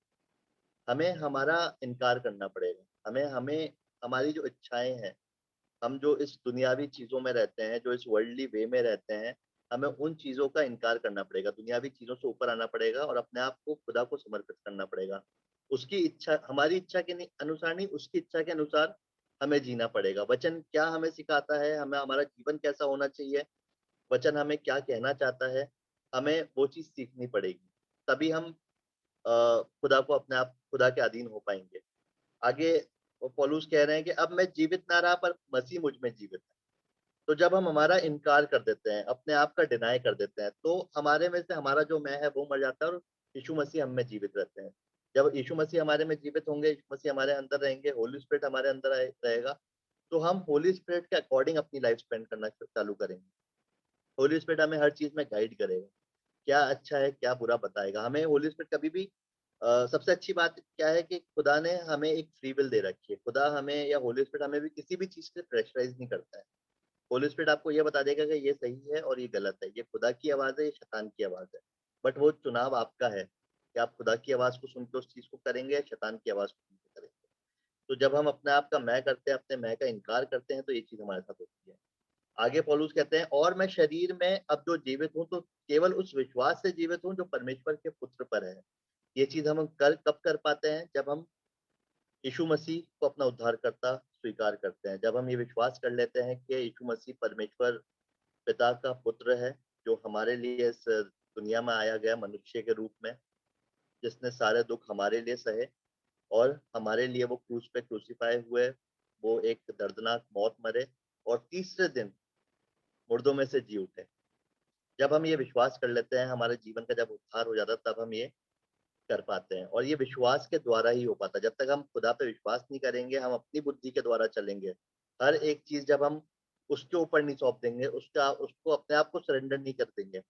हमें हमारा इनकार करना पड़ेगा, हमें हमें हमारी जो इच्छाएं हैं, हम जो इस दुनियावी चीजों में रहते हैं, जो इस वर्ल्डली वे में रहते हैं, हमें उन चीजों का इनकार करना पड़ेगा, दुनियावी चीजों से ऊपर आना पड़ेगा और अपने आप को खुदा को समर्पित करना पड़ेगा। उसकी इच्छा, हमारी इच्छा के अनुसार नहीं, उसकी इच्छा के अनुसार हमें जीना पड़ेगा। वचन क्या हमें सिखाता है, हमें हमारा जीवन कैसा होना चाहिए, वचन हमें क्या कहना चाहता है, हमें वो चीज़ सीखनी पड़ेगी। तभी हम खुदा को अपने आप खुदा के अधीन हो पाएँगे। आगे पौलुस कह रहे हैं कि अब मैं जीवित ना रहा पर मसीह मुझ में जीवित है। तो जब हम हमारा इनकार कर देते हैं, अपने आप का डिनाई कर देते हैं, तो हमारे में से हमारा जो मैं है वो मर जाता है और यीशु मसीह हम में जीवित रहते हैं। जब यीशु मसीह हमारे में जीवित होंगे, यीशु मसीह हमारे अंदर रहेंगे, होली स्पिरिट हमारे अंदर रहेगा, तो हम होली स्पिरिट के अकॉर्डिंग अपनी लाइफ स्पेंड करना चालू करेंगे। होली स्पिरिट हमें हर चीज़ में गाइड करेगा। क्या अच्छा है, क्या बुरा बताएगा। हमें होली स्पिरिट कभी भी सबसे अच्छी बात क्या है कि खुदा ने हमें एक फ्री विल दे रखी है। खुदा हमें या होली स्पिरिट हमें भी किसी भी चीज़ से प्रेशराइज़ नहीं करता है। होली स्पिरिट आपको ये बता देगा कि ये सही है और ये गलत है, ये खुदा की आवाज़ है, ये शैतान की आवाज़ है। बट वो चुनाव आपका है कि आप खुदा की आवाज़ को सुन के उस चीज़ को करेंगे या शैतान की आवाज़ को सुन के करेंगे। तो जब हम अपने आप का मैं करते हैं, अपने मैं का इनकार करते हैं, तो ये चीज़ हमारे साथ होती है। आगे पौलुस कहते हैं, और मैं शरीर में अब जो जीवित हूँ, तो केवल उस विश्वास से जीवित हूँ जो परमेश्वर के पुत्र पर है। ये चीज़ हम कब कर पाते हैं? जब हम यीशु मसीह को अपना उद्धारकर्ता स्वीकार करते हैं। जब हम ये विश्वास कर लेते हैं कि यीशु मसीह परमेश्वर पिता का पुत्र है, जो हमारे लिए इस दुनिया में आया गया मनुष्य के रूप में, जिसने सारे दुःख हमारे लिए सहे और हमारे लिए वो क्रूस पे क्रूसिफाई हुए, वो एक दर्दनाक मौत मरे और तीसरे दिन मुर्दों में से जी उठे। जब हम ये विश्वास कर लेते हैं, हमारे जीवन का जब उद्धार हो जाता है, तब हम ये कर पाते हैं और ये विश्वास के द्वारा ही हो पाता है। जब तक हम खुदा पे विश्वास नहीं करेंगे, हम अपनी बुद्धि के द्वारा चलेंगे। हर एक चीज़ जब हम उसके ऊपर नहीं सौंप देंगे, उसको अपने आप को सरेंडर नहीं कर देंगे,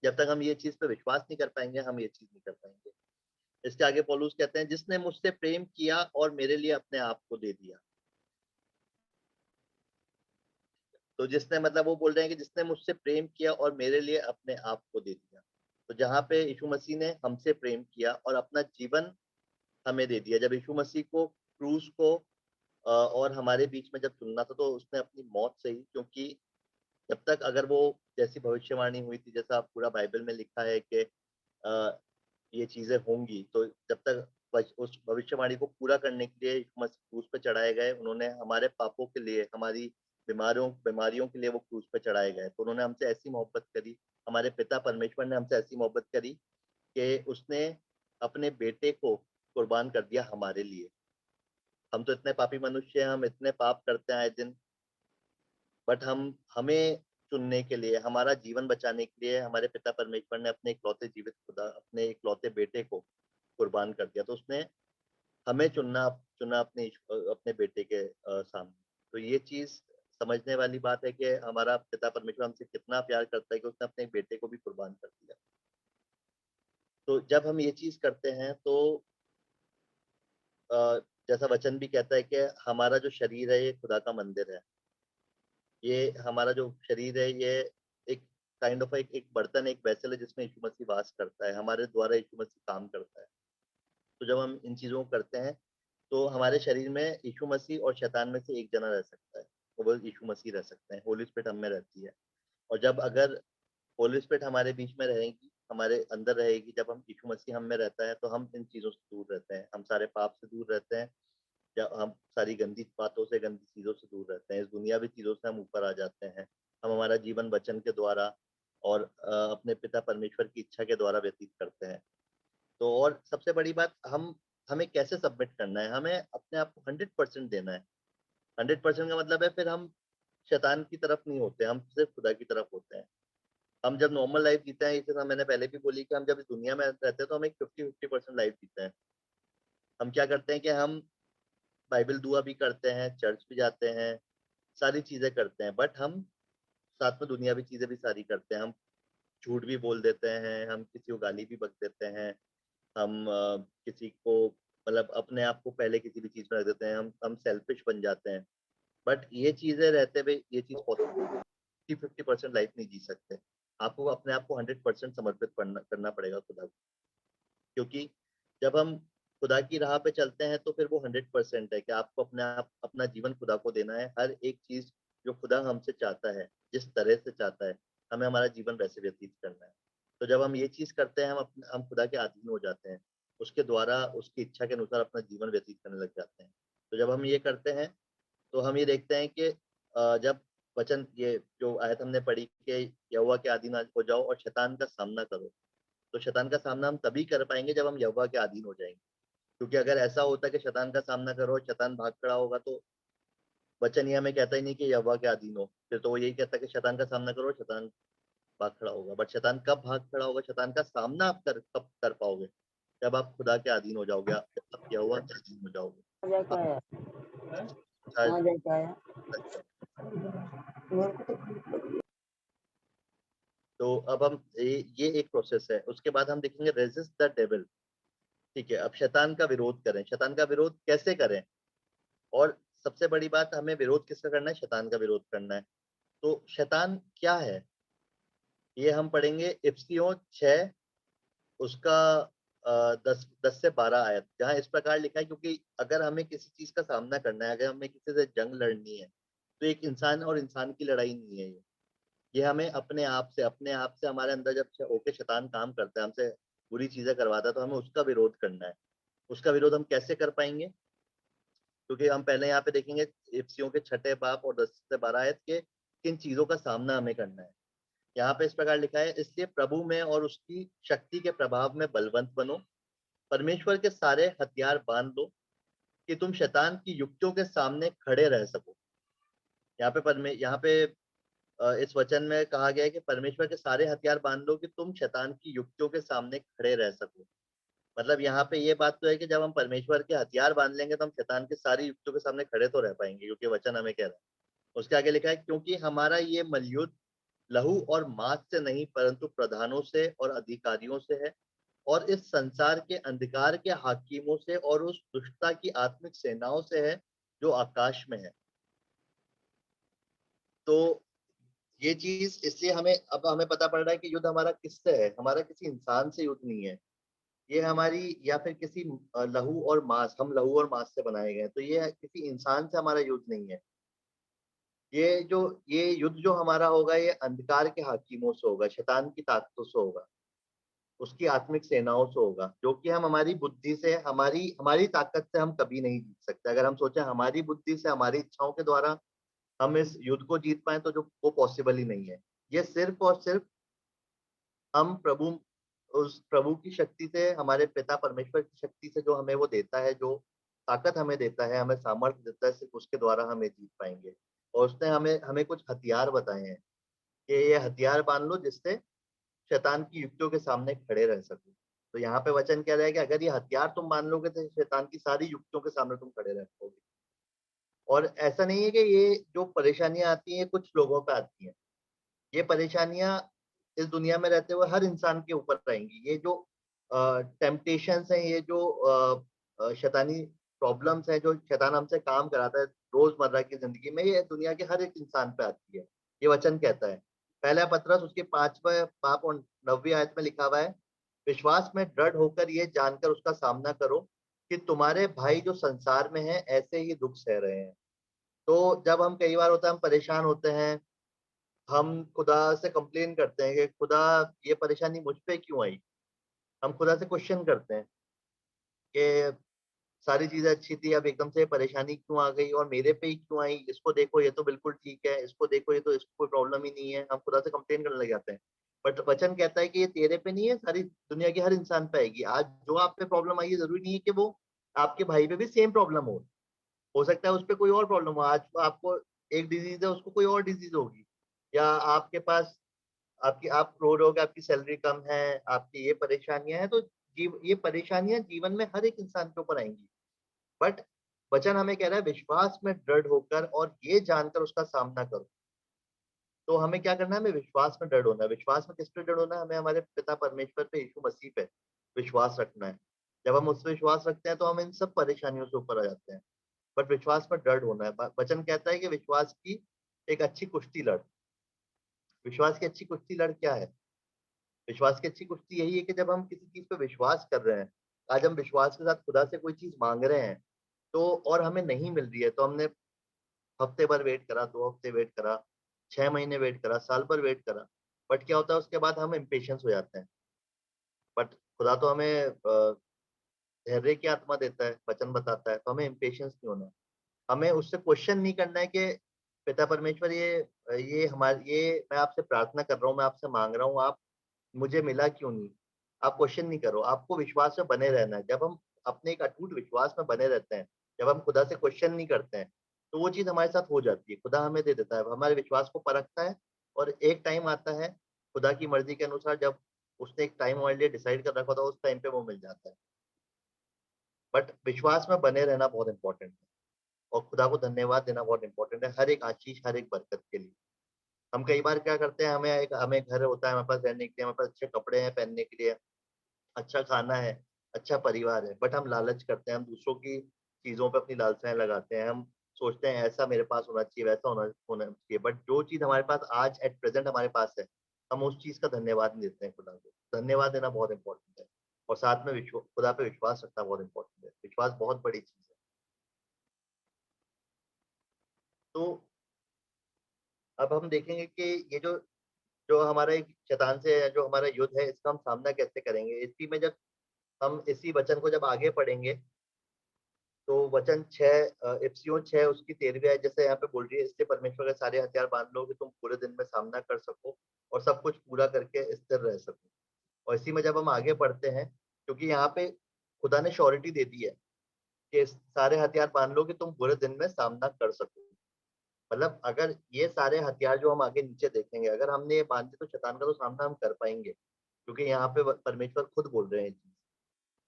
जब तक हम ये चीज़ पे विश्वास नहीं कर पाएँगे, हम ये चीज़ नहीं कर पाएँगे। इसके आगे पौलुस कहते हैं, जिसने मुझसे प्रेम किया और मेरे लिए अपने आप को दे दिया। तो जिसने मतलब वो बोल रहे हैं कि जिसने मुझसे प्रेम किया और मेरे लिए अपने आप को दे दिया। तो जहाँ पे यीशु मसीह ने हमसे प्रेम किया और अपना जीवन हमें दे दिया। जब यीशु मसीह को क्रूस को और हमारे बीच में जब चुनना था, तो उसने अपनी मौत सही, क्योंकि जब तक अगर वो जैसी भविष्यवाणी हुई थी, जैसा पूरा बाइबल में लिखा है कि ये चीज़ें होंगी, तो जब तक उस भविष्यवाणी को पूरा करने के लिए यीशु मसीह क्रूस पे चढ़ाए गए। उन्होंने हमारे पापों के लिए, हमारी बीमारियों के लिए वो क्रूस पे चढ़ाए गए। तो उन्होंने हमसे ऐसी मोहब्बत करी, हमारे पिता परमेश्वर ने हमसे ऐसी मोहब्बत करी कि उसने अपने बेटे को कुर्बान कर दिया हमारे लिए। हम तो इतने पापी मनुष्य हैं, हम इतने पाप करते हैं आए दिन, बट हमें चुनने के लिए, हमारा जीवन बचाने के लिए हमारे पिता परमेश्वर ने अपने इकलौते जीवित खुदा, अपने इकलौते बेटे को कुर्बान कर दिया। तो उसने हमें चुना चुना अपने बेटे के सामने। तो ये चीज़ समझने वाली बात है कि हमारा पिता परमेश्वर हमसे कितना प्यार करता है कि उसने अपने बेटे को भी कुर्बान कर दिया। तो जब हम ये चीज़ करते हैं, तो अ, जैसा वचन भी कहता है कि हमारा जो शरीर है, ये खुदा का मंदिर है। ये हमारा जो शरीर है, ये एक काइंड ऑफ एक एक बर्तन, एक वेसल है जिसमें यीशु मसीह वास करता है, हमारे द्वारा यीशु मसीह काम करता है। तो जब हम इन चीज़ों को करते हैं, तो हमारे शरीर में यीशु मसीह और शैतान में से एक जना रह सकता है, वो यीशु मसीह रह सकते हैं, होली स्पिरिट हम में रहती है। और जब अगर होली स्पिरिट हमारे बीच में रहेगी, हमारे अंदर रहेगी, जब हम यीशु मसीह हम में रहता है, तो हम इन चीज़ों से दूर रहते हैं, हम सारे पाप से दूर रहते हैं, जब हम सारी गंदी बातों से, गंदी चीज़ों से दूर रहते हैं, इस दुनियावी चीज़ों से हम ऊपर आ जाते हैं। हम हमारा जीवन वचन के द्वारा और अपने पिता परमेश्वर की इच्छा के द्वारा व्यतीत करते हैं। तो और सबसे बड़ी बात, हमें कैसे सबमिट करना है, हमें अपने आप को 100% देना है। 100% का मतलब है फिर हम शैतान की तरफ नहीं होते, हम सिर्फ खुदा की तरफ होते हैं। हम जब नॉर्मल लाइफ जीते हैं, जैसे मैंने पहले भी बोली कि हम जब इस दुनिया में रहते हैं, तो हम एक 50-50% लाइफ जीते हैं। हम क्या करते हैं कि हम बाइबल दुआ भी करते हैं, चर्च भी जाते हैं, सारी चीज़ें करते हैं, बट हम साथ में दुनियावी चीज़ें भी सारी करते हैं। हम झूठ भी बोल देते हैं, हम किसी को गाली भी बक देते हैं, हम किसी को मतलब अपने आप को पहले किसी भी चीज़ में रख देते हैं, हम सेल्फिश बन जाते हैं। बट ये चीज़ें रहते हुए ये चीज़ पॉसिबल नहीं है। 50-50% लाइफ नहीं जी सकते। आपको अपने आप को 100% समर्पित करना करना पड़ेगा खुदा को। क्योंकि जब हम खुदा की राह पे चलते हैं, तो फिर वो 100% है कि आपको अपना जीवन खुदा को देना है। हर एक चीज़ जो खुदा हमसे चाहता है, जिस तरह से चाहता है, हमें हमारा जीवन वैसे व्यतीत करना है। तो जब हम ये चीज़ करते हैं, हम खुदा के अधीन हो जाते हैं। उसके द्वारा उसकी इच्छा के अनुसार अपना जीवन व्यतीत करने लग जाते हैं। तो जब हम ये करते हैं तो हम ये देखते हैं कि जब वचन ये जो आयत हमने पढ़ी कि यहोवा के अधीन हो जाओ और शैतान का सामना करो, तो शैतान का सामना हम तभी कर पाएंगे जब हम यहोवा के अधीन हो जाएंगे। क्योंकि अगर ऐसा होता है कि शैतान का सामना करो और शैतान भाग खड़ा होगा, तो वचन ये हमें कहता ही नहीं कि यहोवा के अधीन हो, फिर तो वो यही कहता है कि शैतान का सामना करो, शैतान भाग खड़ा होगा। बट शैतान कब भाग खड़ा होगा, शैतान का सामना आप कब कर पाओगे? जब आप खुदा के अधीन हो जाओगे, जब आप यहोवा के अधीन हो जाओगे। तो अब हम ये एक प्रोसेस है। उसके बाद हम देखेंगे रेजिस्ट द डेविल। ठीक है, अब शैतान का विरोध करें। शैतान का विरोध कैसे करें? और सबसे बड़ी बात, हमें विरोध किसका करना है? शैतान का विरोध करना है। तो शैतान क्या है, ये हम पढ़ेंगे इफिसियों 6 उसका 10 से 12 आयत, जहाँ इस प्रकार लिखा है, क्योंकि अगर हमें किसी चीज का सामना करना है, अगर हमें किसी से जंग लड़नी है, तो एक इंसान और इंसान की लड़ाई नहीं है ये हमें अपने आप से हमारे अंदर जब होके शैतान काम करता है, हमसे बुरी चीजें करवाता है, तो हमें उसका विरोध करना है। उसका विरोध हम कैसे कर पाएंगे? क्योंकि हम पहले यहाँ पे देखेंगे इफिसियों के 6 बाब और 10 से 12 आयत के किन चीजों का सामना हमें करना है। यहाँ पे इस प्रकार लिखा है, इसलिए प्रभु में और उसकी शक्ति के प्रभाव में बलवंत बनो, परमेश्वर के सारे हथियार बांध लो कि तुम शैतान की युक्तियों के सामने खड़े रह सको। यहाँ पे इस वचन में कहा गया है कि परमेश्वर के सारे हथियार बांध लो कि तुम शैतान की युक्तियों के सामने खड़े रह सको। मतलब यहाँ पे ये बात तो है कि जब हम परमेश्वर के हथियार बांध लेंगे तो हम शैतान की सारी युक्तियों के सामने खड़े तो रह पाएंगे, क्योंकि वचन हमें कह रहा है। उसके आगे लिखा है, क्योंकि हमारा ये मलयुद्ध लहू और मांस से नहीं परंतु प्रधानों से और अधिकारियों से है, और इस संसार के अंधकार के हाकिमों से और उस दुष्टता की आत्मिक सेनाओं से है जो आकाश में है। तो ये चीज इसलिए हमें पता पड़ रहा है कि युद्ध हमारा किससे है, हमारा किसी इंसान से युद्ध नहीं है। ये हमारी या फिर किसी लहू और मांस, हम लहू और मांस से बनाए गए हैं, तो ये किसी इंसान से हमारा युद्ध नहीं है। ये युद्ध जो हमारा होगा, ये अंधकार के हाकिमों से होगा, शैतान की ताकतों से होगा, उसकी आत्मिक सेनाओं से होगा, जो कि हम हमारी बुद्धि से, हमारी हमारी ताकत से हम कभी नहीं जीत सकते। अगर हम सोचें हमारी बुद्धि से, हमारी इच्छाओं के द्वारा हम इस युद्ध को जीत पाए, तो जो वो पॉसिबल ही नहीं है। ये सिर्फ और सिर्फ हम उस प्रभु की शक्ति से, हमारे पिता परमेश्वर की शक्ति से, जो हमें वो देता है, जो ताकत हमें देता है, हमें सामर्थ्य देता है, सिर्फ उसके द्वारा हमें जीत पाएंगे। और उसने हमें हमें कुछ हथियार बताए हैं कि ये हथियार बांध लो जिससे शैतान की युक्तियों के सामने खड़े रह सको। तो यहाँ पे वचन कह रहा है कि अगर ये हथियार तुम मान लोगे तो शैतान की सारी युक्तियों के सामने तुम खड़े रह पाओगे। और ऐसा नहीं है कि ये जो परेशानियां आती हैं कुछ लोगों पे आती हैं, ये परेशानियां इस दुनिया में रहते हुए हर इंसान के ऊपर आएंगी। ये जो टेम्पटेशंस हैं, ये जो शैतानी प्रॉब्लम्स हैं, जो शैतान हमसे काम कराता है रोजमर्रा की जिंदगी में, ये दुनिया के हर एक इंसान पे आती है। ये वचन कहता है, पहला पत्रस उसके 5वें बाब और 9वीं आयत में लिखा हुआ है, विश्वास में दृढ़ होकर ये जानकर उसका सामना करो कि तुम्हारे भाई जो संसार में है ऐसे ही दुख सह रहे हैं। तो जब हम कई बार होता है हम परेशान होते हैं, हम खुदा से कंप्लेन करते हैं कि खुदा ये परेशानी मुझ पे क्यों आई। हम खुदा से क्वेश्चन करते हैं कि सारी चीजें अच्छी थी, अब एकदम से परेशानी क्यों आ गई और मेरे पे ही क्यों आई? इसको देखो ये तो बिल्कुल ठीक है, इसको देखो ये तो, इसको कोई प्रॉब्लम ही नहीं है। हम खुदा से कंप्लेन करने लग जाते हैं। बट वचन कहता है कि ये तेरे पे नहीं है, सारी दुनिया के हर इंसान पे आएगी। आज जो आप पे प्रॉब्लम आई है, जरूरी नहीं है कि वो आपके भाई पे भी सेम प्रॉब्लम हो सकता है उस पे कोई और प्रॉब्लम हो। आज आपको एक डिजीज है, उसको कोई और डिजीज होगी। या आपके पास आप रो रहे हो कि आपकी सैलरी कम है, आपकी ये परेशानियां हैं, तो ये परेशानियां जीवन में हर एक इंसान के ऊपर आएंगी। बट वचन हमें कह रहा है विश्वास में दृढ़ होकर और ये जानकर उसका सामना करो। तो हमें क्या करना है? हमें विश्वास में दृढ़ होना है। विश्वास में किस पे दृढ़ होना है? हमें हमारे पिता परमेश्वर पे, यीशु मसीह पे विश्वास रखना है। जब हम उस पर विश्वास रखते हैं तो हम इन सब परेशानियों से ऊपर आ जाते हैं। बट विश्वास में दृढ़ होना है। वचन कहता है कि विश्वास की एक अच्छी कुश्ती लड़। विश्वास की अच्छी कुश्ती लड़ क्या है? विश्वास की अच्छी कुश्ती यही है कि जब हम किसी चीज पे विश्वास कर रहे हैं, आज हम विश्वास के साथ खुदा से कोई चीज मांग रहे हैं, तो और हमें नहीं मिल रही है, तो हमने हफ्ते भर वेट करा, 2 हफ्ते वेट करा, 6 महीने वेट करा, साल भर वेट करा। बट क्या होता है उसके बाद हम इम्पेशंस हो जाते हैं। बट खुदा तो हमें धैर्य की आत्मा देता है, वचन बताता है, तो हमें इम्पेशंस नहीं होना है। हमें उससे क्वेश्चन नहीं करना है कि पिता परमेश्वर ये मैं आपसे प्रार्थना कर रहा हूँ, मैं आपसे मांग रहा हूँ, आप मुझे मिला क्यों नहीं? आप क्वेश्चन नहीं करो, आपको विश्वास में बने रहना है। जब हम अपने एक अटूट विश्वास में बने रहते हैं, जब हम खुदा से क्वेश्चन नहीं करते हैं, तो वो चीज़ हमारे साथ हो जाती है। खुदा हमें दे देता है, हमारे विश्वास को परखता है और एक टाइम आता है खुदा की मर्ज़ी के अनुसार, जब उसने एक टाइम हमारे लिए डिसाइड कर रखा होता है, उस टाइम पे वो मिल जाता है। बट विश्वास में बने रहना बहुत इम्पोर्टेंट है और खुदा को धन्यवाद देना बहुत इम्पोर्टेंट है, हर एक आशीष, हर एक बरकत के लिए। हम कई बार क्या करते हैं, हमें घर होता है, हमारे पास रहने के लिए, हमारे पास अच्छे कपड़े हैं पहनने के लिए, अच्छा खाना है, अच्छा परिवार है, बट हम लालच करते हैं, हम दूसरों की चीज़ों पे अपनी लालसाएँ लगाते हैं। हम सोचते हैं ऐसा मेरे पास होना चाहिए, वैसा होना होना चाहिए, बट जो चीज़ हमारे पास आज एट प्रेज़ेंट हमारे पास है, हम उस चीज़ का धन्यवाद नहीं देते हैं खुदा को। धन्यवाद देना बहुत इम्पोर्टेंट है और साथ में खुदा पे विश्वास रखना बहुत इम्पोर्टेंट है। विश्वास बहुत बड़ी चीज़ है। तो अब हम देखेंगे कि ये जो जो हमारा एक शैतान से जो हमारा युद्ध है, इसका हम सामना कैसे करेंगे? इसी में जब हम इसी वचन को जब आगे पढ़ेंगे, तो वचन 6 इफिसियों 6 उसकी 13वीं आयत जैसे यहाँ पे बोल रही है, इससे परमेश्वर के सारे हथियार बाँध लो कि तुम पूरे दिन में सामना कर सको और सब कुछ पूरा करके स्थिर रह सको। और इसी में जब हम आगे बढ़ते हैं, क्योंकि यहाँ पे खुदा ने श्योरिटी दे दी है कि सारे हथियार बाँध लो कि तुम पूरे दिन में सामना कर सको। मतलब अगर ये सारे हथियार जो हम आगे नीचे देखेंगे, अगर हमने ये बाँधे तो शैतान का तो सामना हम कर पाएँगे, क्योंकि यहाँ पे परमेश्वर खुद बोल रहे हैं ये चीज़।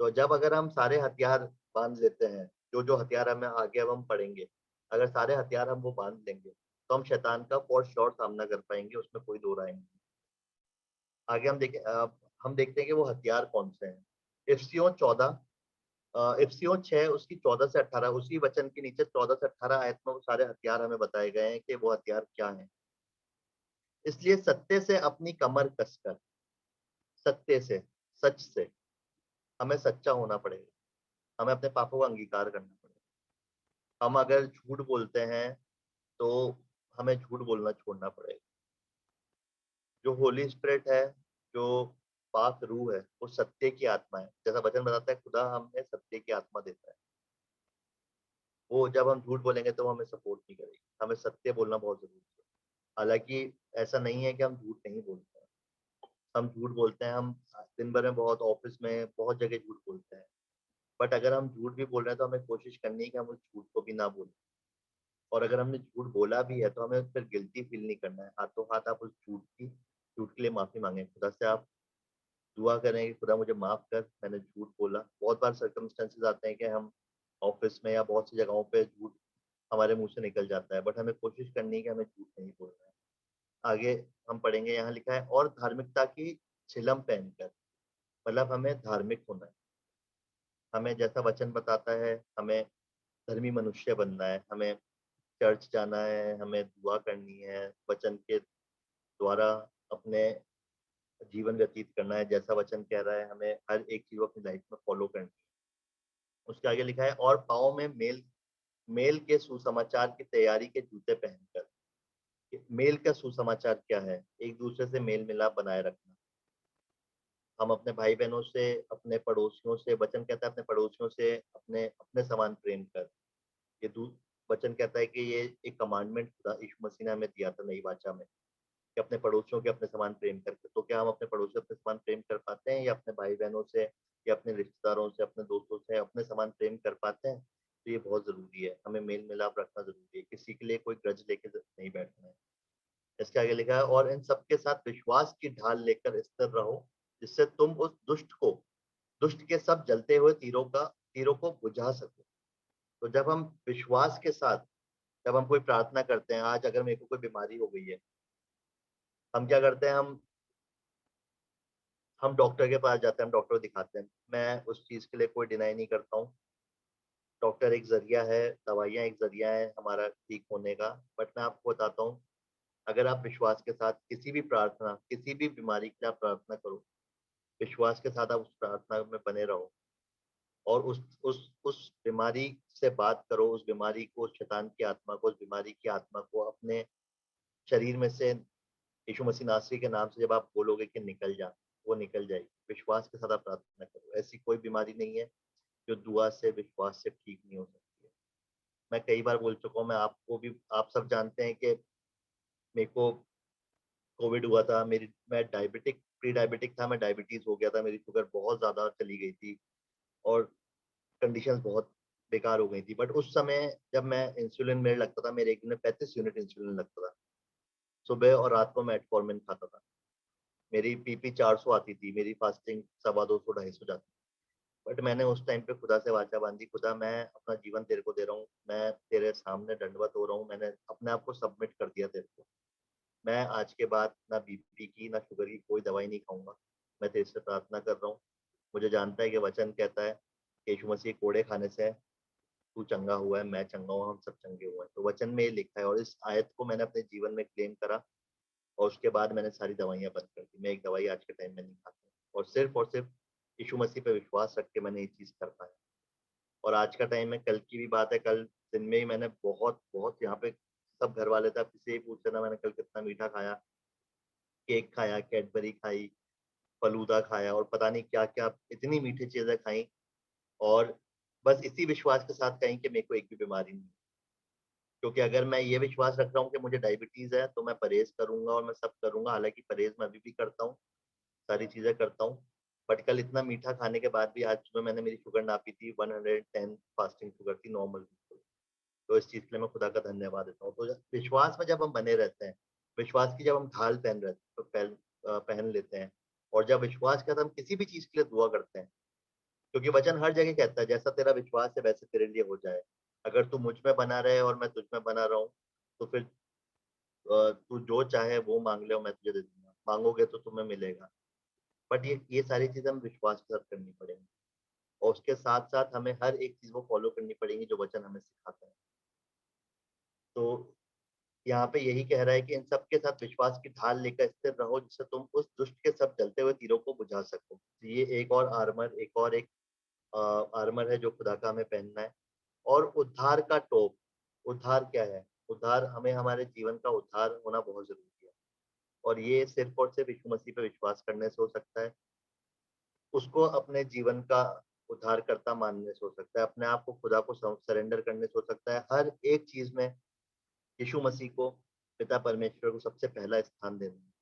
तो जब अगर हम सारे हथियार बाँध लेते हैं, जो-जो हथियार हमें आगे अब हम पढ़ेंगे, अगर सारे हथियार हम वो बाँध लेंगे, तो हम शैतान का फॉर श्योर सामना कर पाएँगे, उसमें कोई दो राय नहीं। आगे हम देखते हैं कि वो हथियार कौन-से हैं। इफिसियों 6 उसकी 14 से 18 उसी वचन के नीचे 14 से 18 आयत में वो सारे हथियार हमें बताए गए हैं कि वो हथियार क्या हैं। इसलिए सत्य से अपनी कमर कसकर, सत्य से, सच से, हमें सच्चा होना पड़ेगा। हमें अपने पापों का अंगीकार करना पड़ेगा। हम अगर झूठ बोलते हैं, तो हमें झूठ बोलना छोड़ना पड़ेगा। जो होली स्पिरिट है, जो पाक रूह है, वो सत्य की आत्मा है। जैसा वचन बताता है, खुदा हमें सत्य की आत्मा देता है। वो जब हम झूठ बोलेंगे तो वो हमें सपोर्ट नहीं करेगी। हमें सत्य बोलना बहुत ज़रूरी है। हालाँकि ऐसा नहीं है कि हम झूठ नहीं बोलते हैं। हम झूठ बोलते हैं, हम दिन भर में बहुत ऑफ़िस में बहुत जगह झूठ बोलते हैं। बट अगर हम झूठ भी बोल रहे हैं तो हमें कोशिश करनी है कि हम उस झूठ को भी ना बोलें। और अगर हमने झूठ बोला भी है तो हमें फिर गिल्टी फ़ील नहीं करना है। हाथों-हाथ आप उस झूठ के लिए माफ़ी माँगे। खुदा से आप दुआ करें कि खुदा मुझे माफ़ कर, मैंने झूठ बोला। बहुत बार सर्कमस्टेंसेस आते हैं कि हम ऑफ़िस में या बहुत सी जगहों पे झूठ हमारे मुँह से निकल जाता है, बट हमें कोशिश करनी है कि हमें झूठ नहीं बोलना है। आगे हम पढ़ेंगे, यहाँ लिखा है और धार्मिकता की चिलम पहनकर, मतलब हमें धार्मिक होना है। हमें जैसा वचन बताता है, हमें धर्मी मनुष्य बनना है, हमें चर्च जाना है, हमें दुआ करनी है, वचन के द्वारा अपने जीवन व्यतीत करना है, जैसा वचन कह रहा है, हमें हर एक चीज़ को अपनी लाइफ़ में फ़ॉलो करनी है। उसके आगे लिखा है और पाँव में मेल मेल के सुसमाचार की तैयारी के जूते पहनकर। मेल का सुसमाचार क्या है? एक-दूसरे से मेल-मिलाप बनाए रखना। हम अपने भाई-बहनों से, अपने पड़ोसियों से, वचन कहता है अपने पड़ोसियों से अपने अपने समान प्रेम कर। ये दू वचन कहता है कि ये एक कमांडमेंट खुदा यीशु मसीह ने हमें दिया था नई वाचा में, कि अपने पड़ोसियों के अपने समान प्रेम करके। तो क्या हम अपने पड़ोसियों के अपने समान प्रेम कर पाते हैं, या अपने भाई-बहनों से या अपने रिश्तेदारों से, अपने दोस्तों से अपने समान प्रेम कर पाते हैं? तो ये बहुत ज़रूरी है। हमें मेल-मिलाप रखना ज़रूरी है। किसी के लिए कोई ग्रज लेके नहीं बैठना है। इसके आगे लिखा है और इन सबके साथ विश्वास की ढाल लेकर स्थिर रहो, जिससे तुम उस दुष्ट के सब जलते हुए तीरों को बुझा सको। तो जब हम विश्वास के साथ जब हम कोई प्रार्थना करते हैं, आज अगर मेरे को कोई बीमारी हो गई है, हम क्या करते हैं, हम डॉक्टर के पास जाते हैं, हम डॉक्टर को दिखाते हैं। मैं उस चीज़ के लिए कोई डिनाई नहीं करता हूँ। डॉक्टर एक ज़रिया है, दवाइयाँ एक ज़रिया है हमारा ठीक होने का। बट मैं आपको बताता हूँ, अगर आप विश्वास के साथ किसी भी बीमारी के लिए आप प्रार्थना करो, विश्वास के साथ आप उस प्रार्थना में बने रहो और उस बीमारी से बात करो, उस बीमारी को, उस शैतान की आत्मा को, उस बीमारी की आत्मा को अपने शरीर में से यीशु मसीह नासरी के नाम से जब आप बोलोगे कि निकल जा, वो निकल जाएगी। विश्वास के साथ आप प्रार्थना करो। ऐसी कोई बीमारी नहीं है जो दुआ से, विश्वास से ठीक नहीं हो सकती है। मैं कई बार बोल चुका हूँ, मैं आपको भी, आप सब जानते हैं कि मेरे को कोविड हुआ था, मैं प्री डायबिटिक था, मैं डायबिटीज़ हो गया था, मेरी शुगर बहुत ज़्यादा चली गई थी और कंडीशंस बहुत बेकार हो गई थी। बट उस समय जब मैं इंसुलिन मेरे लगता था, मेरे एक दिन में 35 यूनिट इंसुलिन लगता था। सुबह और रात को मेटफॉर्मिन खाता था। मेरी पीपी 400 आती थी, मेरी फास्टिंग सवा 200 250 जाती। बट मैंने उस टाइम पे खुदा से वाचा बांधी, खुदा मैं अपना जीवन तेरे को दे रहा हूँ, मैं तेरे सामने दंडवत हो रहा हूँ, मैंने अपने आप को सबमिट कर दिया तेरे को। मैं आज के बाद ना बीपी की ना शुगर की कोई दवाई नहीं खाऊंगा। मैं तेरे से प्रार्थना कर रहा हूँ। मुझे जानता है कि वचन कहता है कि यीशु मसीह कोड़े खाने से तू चंगा हुआ है, मैं चंगा हुआ, हम सब चंगे हुए हैं। तो वचन में ये लिखा है और इस आयत को मैंने अपने जीवन में क्लेम करा और उसके बाद मैंने सारी दवाइयाँ बंद कर दी। मैं एक दवाई आज के टाइम में नहीं खाता और सिर्फ यीशु मसीह पे विश्वास रख के मैंने ये चीज़ कर पाया। और आज का टाइम है, कल की भी बात है, कल दिन में ही मैंने बहुत यहाँ पे सब घर वाले थे, आप किसी से ही पूछ लेना मैंने कल कितना मीठा खाया, केक खाया, कैडबरी खाई, फलूदा खाया और पता नहीं क्या-क्या इतनी मीठी चीज़ें खाई और बस इसी विश्वास के साथ कहीं कि मेरे को एक भी बीमारी नहीं है। क्योंकि अगर मैं ये विश्वास रख रहा हूँ कि मुझे डायबिटीज़ है, तो मैं परहेज़ करूँगा और मैं सब करूँगा, हालाँकि परहेज़ मैं अभी भी करता हूँ, सारी चीज़ें करता हूँ। बट कल इतना मीठा खाने के बाद भी आज सुबह मैंने मेरी शुगर नापी थी, 110 फास्टिंग शुगर थी, नॉर्मल बिल्कुल। तो इस चीज़ के लिए मैं खुदा का धन्यवाद देता हूँ। तो विश्वास में जब हम बने रहते हैं, विश्वास की जब हम ढाल पहन लेते हैं और जब विश्वास के साथ हम किसी भी चीज़ के लिए दुआ करते हैं, क्योंकि वचन हर जगह कहता है जैसा तेरा विश्वास है वैसे तेरे लिए हो जाए। अगर तू मुझ में बना रहे और मैं तुझ में बना रहूँ, तो फिर तू जो चाहे वो माँग ले और मैं तुझे दे दूँगा। माँगोगे तो तुम्हें मिलेगा। बट ये सारी चीज़ें हमें विश्वास के साथ करनी पड़ेंगी और उसके साथ-साथ हमें हर एक चीज़ को फ़ॉलो करनी पड़ेगी जो वचन हमें सिखाता है। तो यहाँ पे यही कह रहा है कि इन सब के साथ विश्वास की ढाल लेकर स्थिर रहो, जिससे तुम उस दुष्ट के सब जलते हुए तीरों को बुझा सको। तो ये एक आर्मर है जो खुदा का हमें पहनना है। और उद्धार का टोप, उद्धार क्या है? उद्धार, हमें हमारे जीवन का उद्धार होना बहुत ज़रूरी है और ये सिर्फ़ और सिर्फ़ यीशु मसीह पे विश्वास करने से हो सकता है। उसको अपने जीवन का उद्धारकर्ता मानने से हो सकता है, अपने आप को खुदा को सरेंडर करने से हो सकता है। हर एक चीज़ में यीशु मसीह को, पिता परमेश्वर को सबसे पहला स्थान देना है,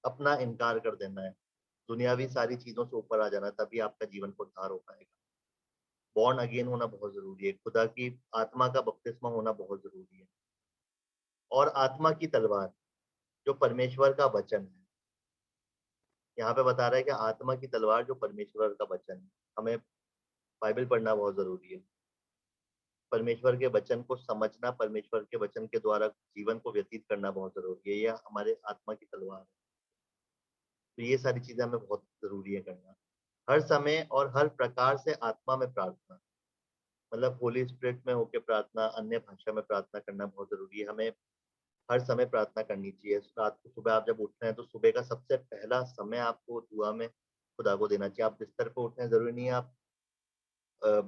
अपना इनकार कर देना है, दुनियावी सारी चीज़ों से ऊपर आ जाना है, तभी आपका जीवन का उद्धार हो पाएगा। बॉर्न अगेन होना बहुत ज़रूरी है, खुदा की आत्मा का बपतिस्मा होना बहुत ज़रूरी है। और आत्मा की तलवार, जो परमेश्वर का वचन है। यहाँ पे बता रहा है कि आत्मा की तलवार जो परमेश्वर का वचन है। हमें बाइबल पढ़ना बहुत ज़रूरी है। परमेश्वर के वचन को समझना, परमेश्वर के वचन के द्वारा जीवन को व्यतीत करना बहुत ज़रूरी है। यह हमारे आत्मा की तलवार है। तो ये सारी चीज़ें हमें बहुत ज़रूरी है करना। हर समय और हर प्रकार से आत्मा में प्रार्थना, मतलब होली स्पिरिट में होके प्रार्थना, अन्य भाषा में प्रार्थना करना बहुत ज़रूरी है। हमें हर समय प्रार्थना करनी चाहिए। रात को सुबह आप जब उठ रहे हैं, तो सुबह का सबसे पहला समय आपको दुआ में खुदा को देना चाहिए। आप बिस्तर पे उठ रहे हैं, ज़रूरी नहीं है अ,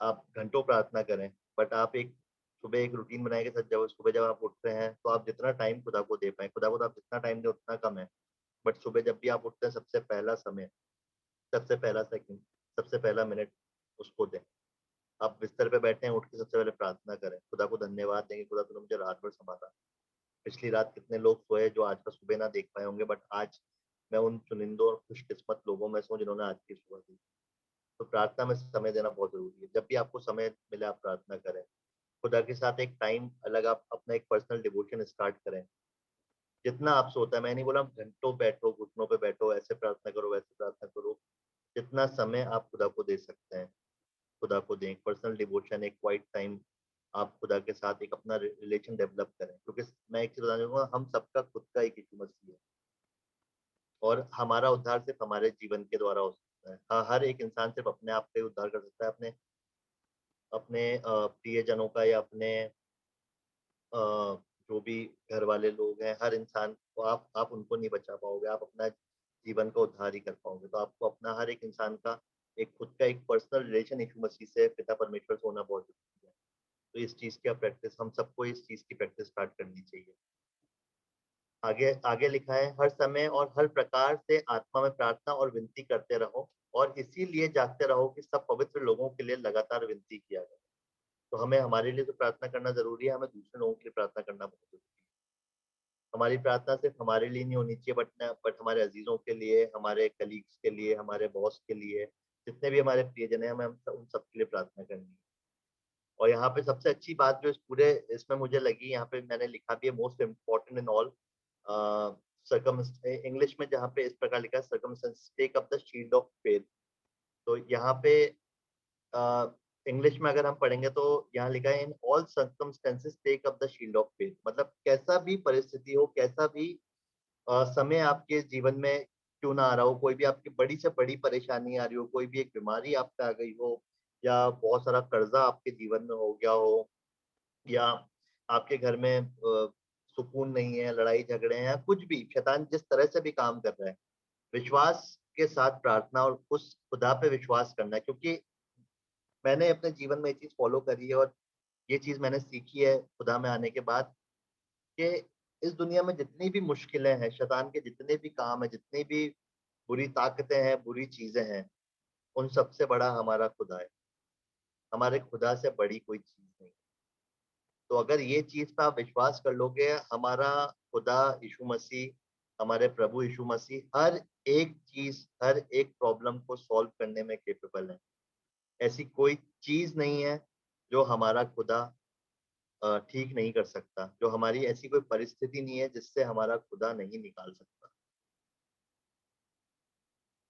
आप घंटों प्रार्थना करें, बट आप सुबह एक रूटीन बनाएँ कि जब सुबह जब आप उठ रहे हैं, तो आप जितना टाइम खुदा को दे पाएँ। खुदा को तो आप जितना टाइम दें उतना कम है। बट सुबह जब भी आप उठते हैं, सबसे पहला समय, सबसे पहला सेकंड, सबसे पहला मिनट उसको दें। आप बिस्तर पे बैठे हैं, उठ के सबसे पहले प्रार्थना करें। खुदा को धन्यवाद दें कि खुदा तूने मुझे रात भर सँभाला। पिछली रात कितने लोग सोए जो आज का सुबह ना देख पाए होंगे, बट आज मैं उन चुनिंदों और खुशकिस्मत लोगों में से हूँ जिन्होंने आज की सुबह देखी। तो प्रार्थना में समय देना बहुत ज़रूरी है। जब भी आपको समय मिले आप प्रार्थना करें। खुदा के साथ एक टाइम अलग, आप अपना एक पर्सनल डिवोशन स्टार्ट करें। जितना आपसे होता है, मैं नहीं बोल रहा आप घंटों बैठो, घुटनों पे बैठो, ऐसे प्रार्थना करो, वैसे प्रार्थना करो। जितना समय आप खुदा को दे सकते हैं, खुदा को दें। एक पर्सनल डिवोशन, एक क्वाइट टाइम आप खुदा के साथ एक अपना रिलेशन डेवलप करें। क्योंकि मैं एक चीज़ बताना चाहूँगा, हम सबका खुद का एक यीशु मसीह है और हमारा उद्धार सिर्फ़ हमारे जीवन के द्वारा हो सकता है। हर एक इंसान सिर्फ़ अपने आप पे उद्धार कर सकता है, अपने अपने प्रियजनों का या अपने अ, जो भी घर वाले लोग हैं, हर इंसान को आप उनको नहीं बचा पाओगे, आप अपना जीवन का उद्धार ही कर पाओगे। तो आपको अपना हर एक इंसान का एक खुद का एक पर्सनल रिलेशन यीशु मसीह से, पिता परमेश्वर से होना बहुत ज़रूरी है। तो इस चीज़ की प्रैक्टिस, हम सबको इस चीज़ की प्रैक्टिस स्टार्ट करनी चाहिए। आगे आगे लिखा है, हर समय और हर प्रकार से आत्मा में प्रार्थना और विनती करते रहो और इसीलिए जागते रहो कि सब पवित्र लोगों के लिए लगातार विनती किया जाए। तो हमें हमारे लिए तो प्रार्थना करना ज़रूरी है, हमें दूसरे लोगों के लिए प्रार्थना करना बहुत ज़रूरी है। हमारी प्रार्थना सिर्फ हमारे लिए नहीं होनी चाहिए बट हमारे अजीज़ों के लिए, हमारे कलीग्स के लिए, हमारे बॉस के लिए, जितने भी हमारे प्रियजन हैं, हमें उन सब के लिए प्रार्थना करनी है। और यहाँ पे सबसे अच्छी बात जो इस पूरे इसमें मुझे लगी, यहाँ पे मैंने लिखा भी है most important in all English में जहाँ पे इस प्रकार लिखा है circumstances take up the shield of faith. तो यहाँ पे इंग्लिश में अगर हम पढ़ेंगे तो यहाँ लिखा है in all circumstances take up the shield of faith. मतलब कैसा भी परिस्थिति हो, कैसा भी समय आपके जीवन में क्यों ना आ रहा हो, कोई भी आपकी बड़ी से बड़ी परेशानी आ रही हो, कोई भी एक बीमारी आप पे आ गई हो, या बहुत सारा कर्जा आपके जीवन में हो गया हो, या आपके घर में सुकून नहीं है, लड़ाई झगड़े हैं, या कुछ भी शैतान जिस तरह से भी काम कर रहा है, विश्वास के साथ प्रार्थना और उस खुदा पे विश्वास करना है। क्योंकि मैंने अपने जीवन में ये चीज फॉलो करी है और ये चीज मैंने सीखी है खुदा में आने के बाद कि इस दुनिया में जितनी भी मुश्किलें हैं, शैतान के जितने भी काम है, जितनी भी बुरी ताकतें हैं, बुरी चीजें हैं, उन सबसे बड़ा हमारा खुदा है। हमारे खुदा से बड़ी कोई चीज नहीं। तो अगर ये चीज पे आप विश्वास कर लोगे, हमारा खुदा यीशु मसीह, हमारे प्रभु यीशु मसीह हर एक चीज, हर एक प्रॉब्लम को सॉल्व करने में केपेबल है। ऐसी कोई चीज नहीं है जो हमारा खुदा ठीक नहीं कर सकता, जो हमारी ऐसी कोई परिस्थिति नहीं है जिससे हमारा खुदा नहीं निकाल सकता।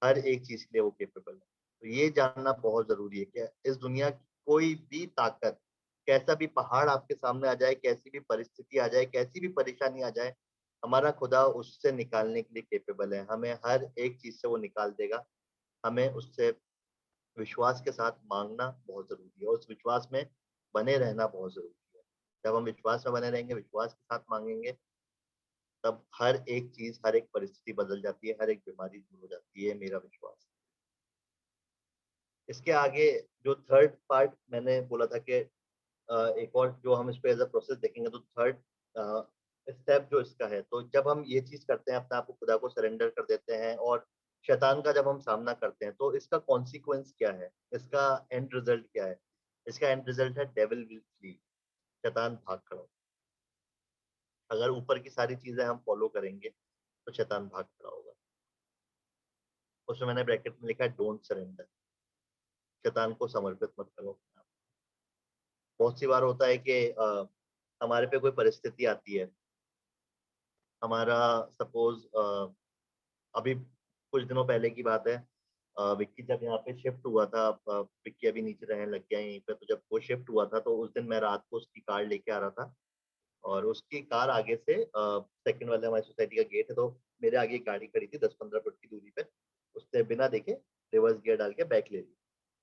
हर एक चीज के लिए वो केपेबल है। तो ये जानना बहुत जरूरी है कि इस दुनिया की कोई भी ताकत, कैसा भी पहाड़ आपके सामने आ जाए, कैसी भी परिस्थिति आ जाए, कैसी भी परेशानी आ जाए, हमारा खुदा उससे निकालने के लिए केपेबल है। हमें हर एक चीज से वो निकाल देगा। हमें उससे विश्वास के साथ मांगना बहुत जरूरी है और उस विश्वास में बने रहना बहुत जरूरी है। जब हम विश्वास में बने रहेंगे, विश्वास के साथ मांगेंगे, तब हर एक चीज, हर एक परिस्थिति बदल जाती है, हर एक बीमारी दूर हो जाती है, मेरा विश्वास। इसके आगे जो थर्ड पार्ट मैंने बोला था कि एक और जो हम इस पे एज अ प्रोसेस देखेंगे, तो थर्ड स्टेप जो इसका है, तो जब हम ये चीज करते हैं, अपने आप को खुदा को सरेंडर कर देते हैं और शैतान का जब हम सामना करते हैं, तो इसका कॉन्सिक्वेंस क्या है, इसका एंड रिजल्ट क्या है? इसका एंड रिजल्ट है डेविल विल फ्ली, शैतान भाग खड़ा होगा। अगर ऊपर की सारी चीजें हम फॉलो करेंगे तो शैतान भाग खड़ा होगा। उसमें मैंने ब्रैकेट में लिखा है डोंट सरेंडर, शैतान को समर्पित मत करो। बहुत सी बार होता है कि हमारे पे कोई परिस्थिति आती है, हमारा सपोज अभी कुछ दिनों पहले की बात है, विक्की जब यहाँ पे शिफ्ट हुआ था, विक्की अभी नीचे रहने लग गया यहीं पे, तो जब वो शिफ्ट हुआ था तो उस दिन मैं रात को उसकी कार लेके आ रहा था और उसकी कार आगे से सेकंड वाले हमारी सोसाइटी का गेट है, तो मेरे आगे एक गाड़ी खड़ी थी 10-15 फुट की दूरी पे, उसने बिना देखे रिवर्स गियर डाल के बैक ले ली।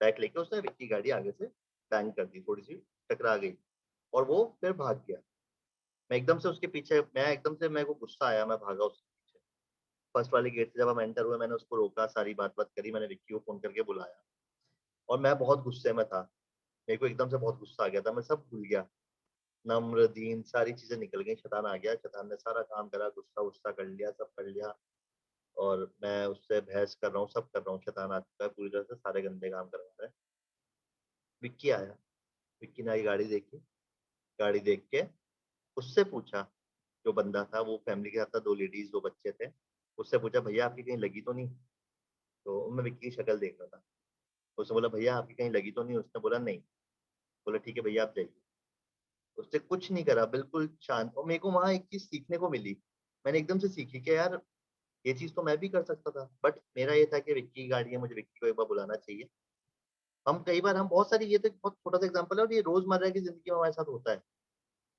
बैक लेके उसने विक्की गाड़ी आगे से बैंग कर दी, थोड़ी सी टकरा गई और वो फिर भाग गया। मैं एकदम से उसके पीछे, मेरे को गुस्सा आया, मैं भागा उसके पीछे। फर्स्ट वाले गेट से जब हम एंटर हुए, मैंने उसको रोका, सारी बात करी, मैंने विक्की को फोन करके बुलाया और मैं बहुत गुस्से में था। मेरे को एकदम से बहुत गुस्सा आ गया था, मैं सब भूल गया, नम्र दीन सारी चीजें निकल गई। शैतान आ गया, शैतान ने सारा काम करा, गुस्सा वुस्सा कर लिया, सब कर लिया और मैं उससे बहस कर रहा हूँ, सब कर रहा हूँ। शैतान आ चुका है पूरी तरह से, सारे गंदे काम करवा रहा है। विक्की आया, विक्की ने आई गाड़ी देखी, गाड़ी देख के उससे पूछा, जो बंदा था वो फैमिली के साथ था, 2 लेडीज 2 बच्चे थे, उससे पूछा भैया आपकी कहीं लगी तो नहीं? तो मैं विक्की की शक्ल देख रहा था। उसने बोला भैया आपकी कहीं लगी तो नहीं? उसने बोला नहीं। बोला ठीक है भैया आप जाइए। उसने कुछ नहीं करा, बिल्कुल शांत। और मेरे को वहां एक चीज सीखने को मिली, मैंने एकदम से सीखी कि यार ये चीज तो मैं भी कर सकता था, बट मेरा ये था कि विक्की की गाड़ी है, मुझे विक्की को एक बार बुलाना चाहिए। हम कई बार, हम बहुत सारी, ये तो एक बहुत छोटा सा एग्जांपल है और ये रोजमर्रा की जिंदगी में हमारे साथ होता है।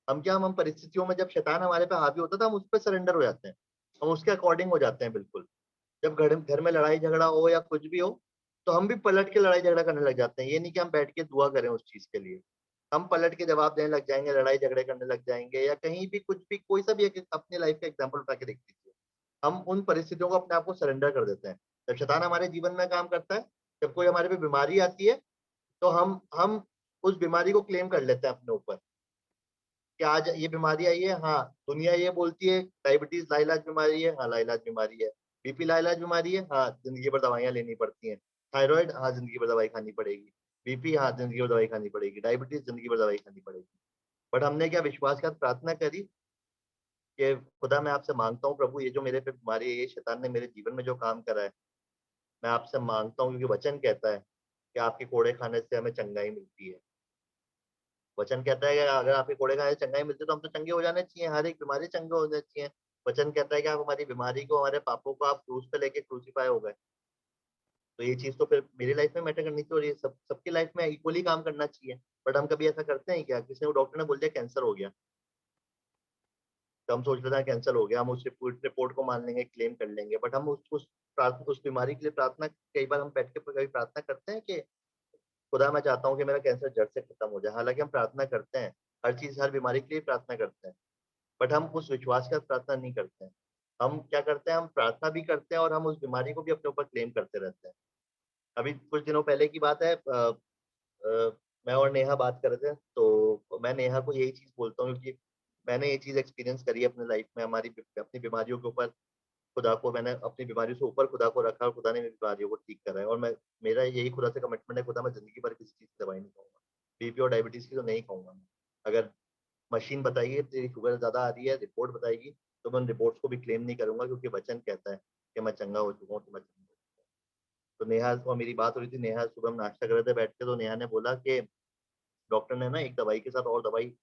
हम परिस्थितियों में जब शैतान हमारे पे हावी होता है तो हम उस पर सरेंडर हो जाते हैं, हम उसके अकॉर्डिंग हो जाते हैं बिल्कुल। जब घर में लड़ाई झगड़ा हो या कुछ भी हो, तो हम भी पलट के लड़ाई झगड़ा करने लग जाते हैं। ये नहीं कि हम बैठ के दुआ करें उस चीज के लिए, हम पलट के जवाब देने लग जाएंगे, लड़ाई झगड़े करने लग जाएंगे, या कहीं भी कुछ भी, कोई सा भी एक अपने लाइफ का एग्जाम्पल उठा के देख लीजिए। हम उन परिस्थितियों को अपने आप को सरेंडर कर देते हैं। जब शैतान हमारे जीवन में काम करता है, जब कोई हमारे पे बीमारी आती है, तो हम उस बीमारी को क्लेम कर लेते हैं अपने ऊपर कि आज ये बीमारी आई है, हाँ दुनिया ये बोलती है डायबिटीज लाइलाज बीमारी है, हाँ लाइलाज बीमारी है। बीपी लाइलाज बीमारी है, हाँ जिंदगी भर दवाइयां लेनी पड़ती हैं। थायराइड, हाँ जिंदगी भर दवाई खानी पड़ेगी। बीपी, हाँ जिंदगी भर दवाई खानी पड़ेगी। डायबिटीज, जिंदगी भर दवाई खानी पड़ेगी। बट हमने क्या विश्वास के साथ प्रार्थना करी कि खुदा मैं आपसे मांगता हूँ प्रभु, ये जो मेरे पे बीमारी है, ये शैतान ने मेरे जीवन में जो काम करा है, मैं आपसे मांगता हूँ, क्योंकि वचन कहता है कि आपके कोड़े खाने से हमें चंगाई मिलती है। वचन कहता है कि अगर आपके कोड़े खाने से चंगाई मिलती है तो हम तो चंगे हो जाने चाहिए, हर एक बीमारी चंगे हो जानी चाहिए। वचन कहता है कि आप हमारी बीमारी को, हमारे पापों को आप क्रूस पे लेके क्रूसीफाई हो गए। तो ये चीज तो फिर मेरी लाइफ में मैटर करनी चाहिए और ये सबकी लाइफ में इक्वली काम करना चाहिए। बट हम कभी ऐसा करते हैं क्या? किसी ने, डॉक्टर ने बोल दिया कैंसर हो गया, तो हम सोच लेते हैं कैंसर हो गया, हम उस रिपोर्ट को मान लेंगे, क्लेम कर लेंगे। बट हम उस बीमारी के लिए प्रार्थना, कई बार हम बैठ के कभी प्रार्थना करते हैं कि खुदा मैं चाहता हूँ कि मेरा कैंसर जड़ से खत्म हो जाए। हालांकि हम प्रार्थना करते हैं, हर चीज, हर बीमारी के लिए प्रार्थना करते हैं, बट हम उस विश्वास के साथ प्रार्थना नहीं करते हैं। हम क्या करते हैं? हम प्रार्थना भी करते हैं और हम उस बीमारी को भी अपने ऊपर क्लेम करते रहते हैं। अभी कुछ दिनों पहले की बात है, मैं और नेहा बात कर रहे थे, तो मैं नेहा को यही चीज बोलता हूँ, क्योंकि मैंने ये चीज एक्सपीरियंस करी है अपनी लाइफ में। अपनी बीमारियों के ऊपर खुदा को, मैंने अपनी बीमारियों से ऊपर खुदा को रखा और खुदा ने मेरी बीमारियों को ठीक करा है। और मेरा यही खुदा से कमिटमेंट है, खुदा मैं जिंदगी भर किसी चीज की दवाई नहीं खाऊंगा, बीपी और डायबिटीज की तो नहीं खाऊंगा मैं। अगर मशीन बताइए तेरी शुगर ज्यादा आ रही है, रिपोर्ट बताएगी, तो मैं उन रिपोर्ट्स को भी क्लेम नहीं करूंगा, क्योंकि वचन कहता है कि मैं चंगा हो चुका हूँ, तो मैं चंगा हो चुका हूँ। तो नेहा और मेरी बात हो रही थी, नेहा सुबह हम नाश्ता कर रहे थे बैठ के, तो नेहा ने बोला कि डॉक्टर ने ना एक दवाई के साथ और दवाई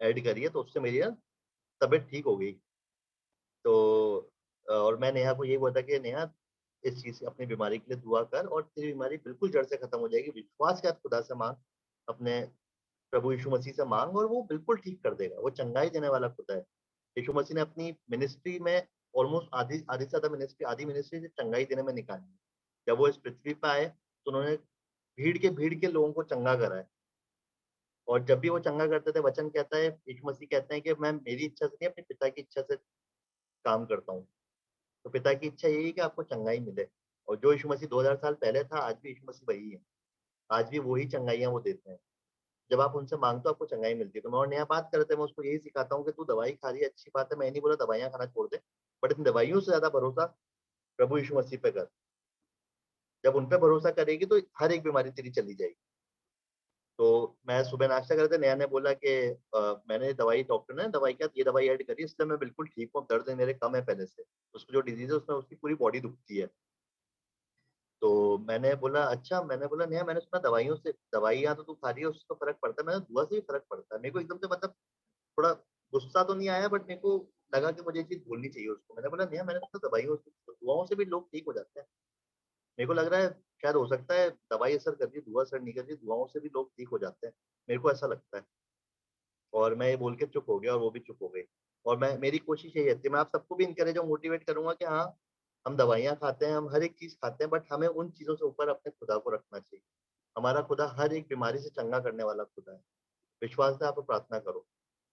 ऐड करी है, तो उससे मेरी ना तबीयत ठीक हो गई। तो और मैं नेहा को यही बोलता कि नेहा, इस चीज, अपनी बीमारी के लिए दुआ कर और तेरी बीमारी बिल्कुल जड़ से खत्म हो जाएगी। विश्वास के साथ खुदा से मांग, अपने प्रभु यीशु मसीह से मांग, और वो बिल्कुल ठीक कर देगा। वो चंगाई देने वाला खुदा है। यीशु मसीह ने अपनी मिनिस्ट्री में ऑलमोस्ट आधी आधी से ज्यादा आधी मिनिस्ट्री से चंगाई देने में निकाली। जब वो इस पृथ्वी पे आए तो उन्होंने भीड़ के लोगों को चंगा करा है। और जब भी वो चंगा करते थे, वचन कहता है, यीशु मसीह कहते हैं कि मैं मेरी इच्छा से नहीं, अपने पिता की इच्छा से काम करता हूँ। तो पिता की इच्छा यही है कि आपको चंगाई मिले। और जो यीशु मसीह 2000 साल पहले था, आज भी यीशु मसीह वही है। आज भी वही चंगाइयाँ वो देते हैं। जब आप उनसे मांगते हो आपको चंगाई मिलती है। तो मैं और नया बात कर रहे थे, मैं उसको यही सिखाता हूँ कि तू दवाई खा रही है, अच्छी बात है, मैं नहीं बोला दवाइयाँ खाना छोड़ दे, बट इन दवाइयों से ज्यादा भरोसा प्रभु यीशु मसीह पे कर। जब उन पे भरोसा करेगी तो हर एक बीमारी तेरी चली जाएगी। तो मैं सुबह नाश्ता कर रहे थे, नया ने बोला कि मैंने दवाई, डॉक्टर ने दवाई क्या, ये दवाई ऐड करी, इसलिए मैं बिल्कुल ठीक हूँ, दर्द मेरे कम है पहले से। उसको जो डिजीज है उसमें उसकी पूरी बॉडी दुखती है। तो मैंने बोला अच्छा, मैंने बोला नेहा, मैंने सुना दवाइयों से, दवाइयाँ तो तू खा रही है उससे तो फर्क पड़ता है, मैंने दुआ से भी फर्क पड़ता है। मेरे को एकदम से मतलब थोड़ा गुस्सा तो नहीं आया, बट मेरे को लगा कि मुझे ये चीज बोलनी चाहिए उसको। मैंने बोला नेहा, मैंने सुना दवाइयों से, दुआओं से भी लोग ठीक हो जाते हैं। मेरे को लग रहा है शायद हो सकता है दवाई असर कर रही है, दुआ असर नहीं कर रही, दुआओं से भी लोग ठीक हो जाते हैं, मेरे को ऐसा लगता है। और मैं ये बोल के चुप हो गया और वो भी चुप हो गई। और मेरी कोशिश यही रहती है, मैं आप सबको भी इनकरेज और मोटिवेट करूंगा कि हाँ, हम दवाइयाँ खाते हैं, हम हर एक चीज खाते हैं, बट हमें उन चीजों से ऊपर अपने खुदा को रखना चाहिए। हमारा खुदा हर एक बीमारी से चंगा करने वाला खुदा है। विश्वास से आप प्रार्थना करो।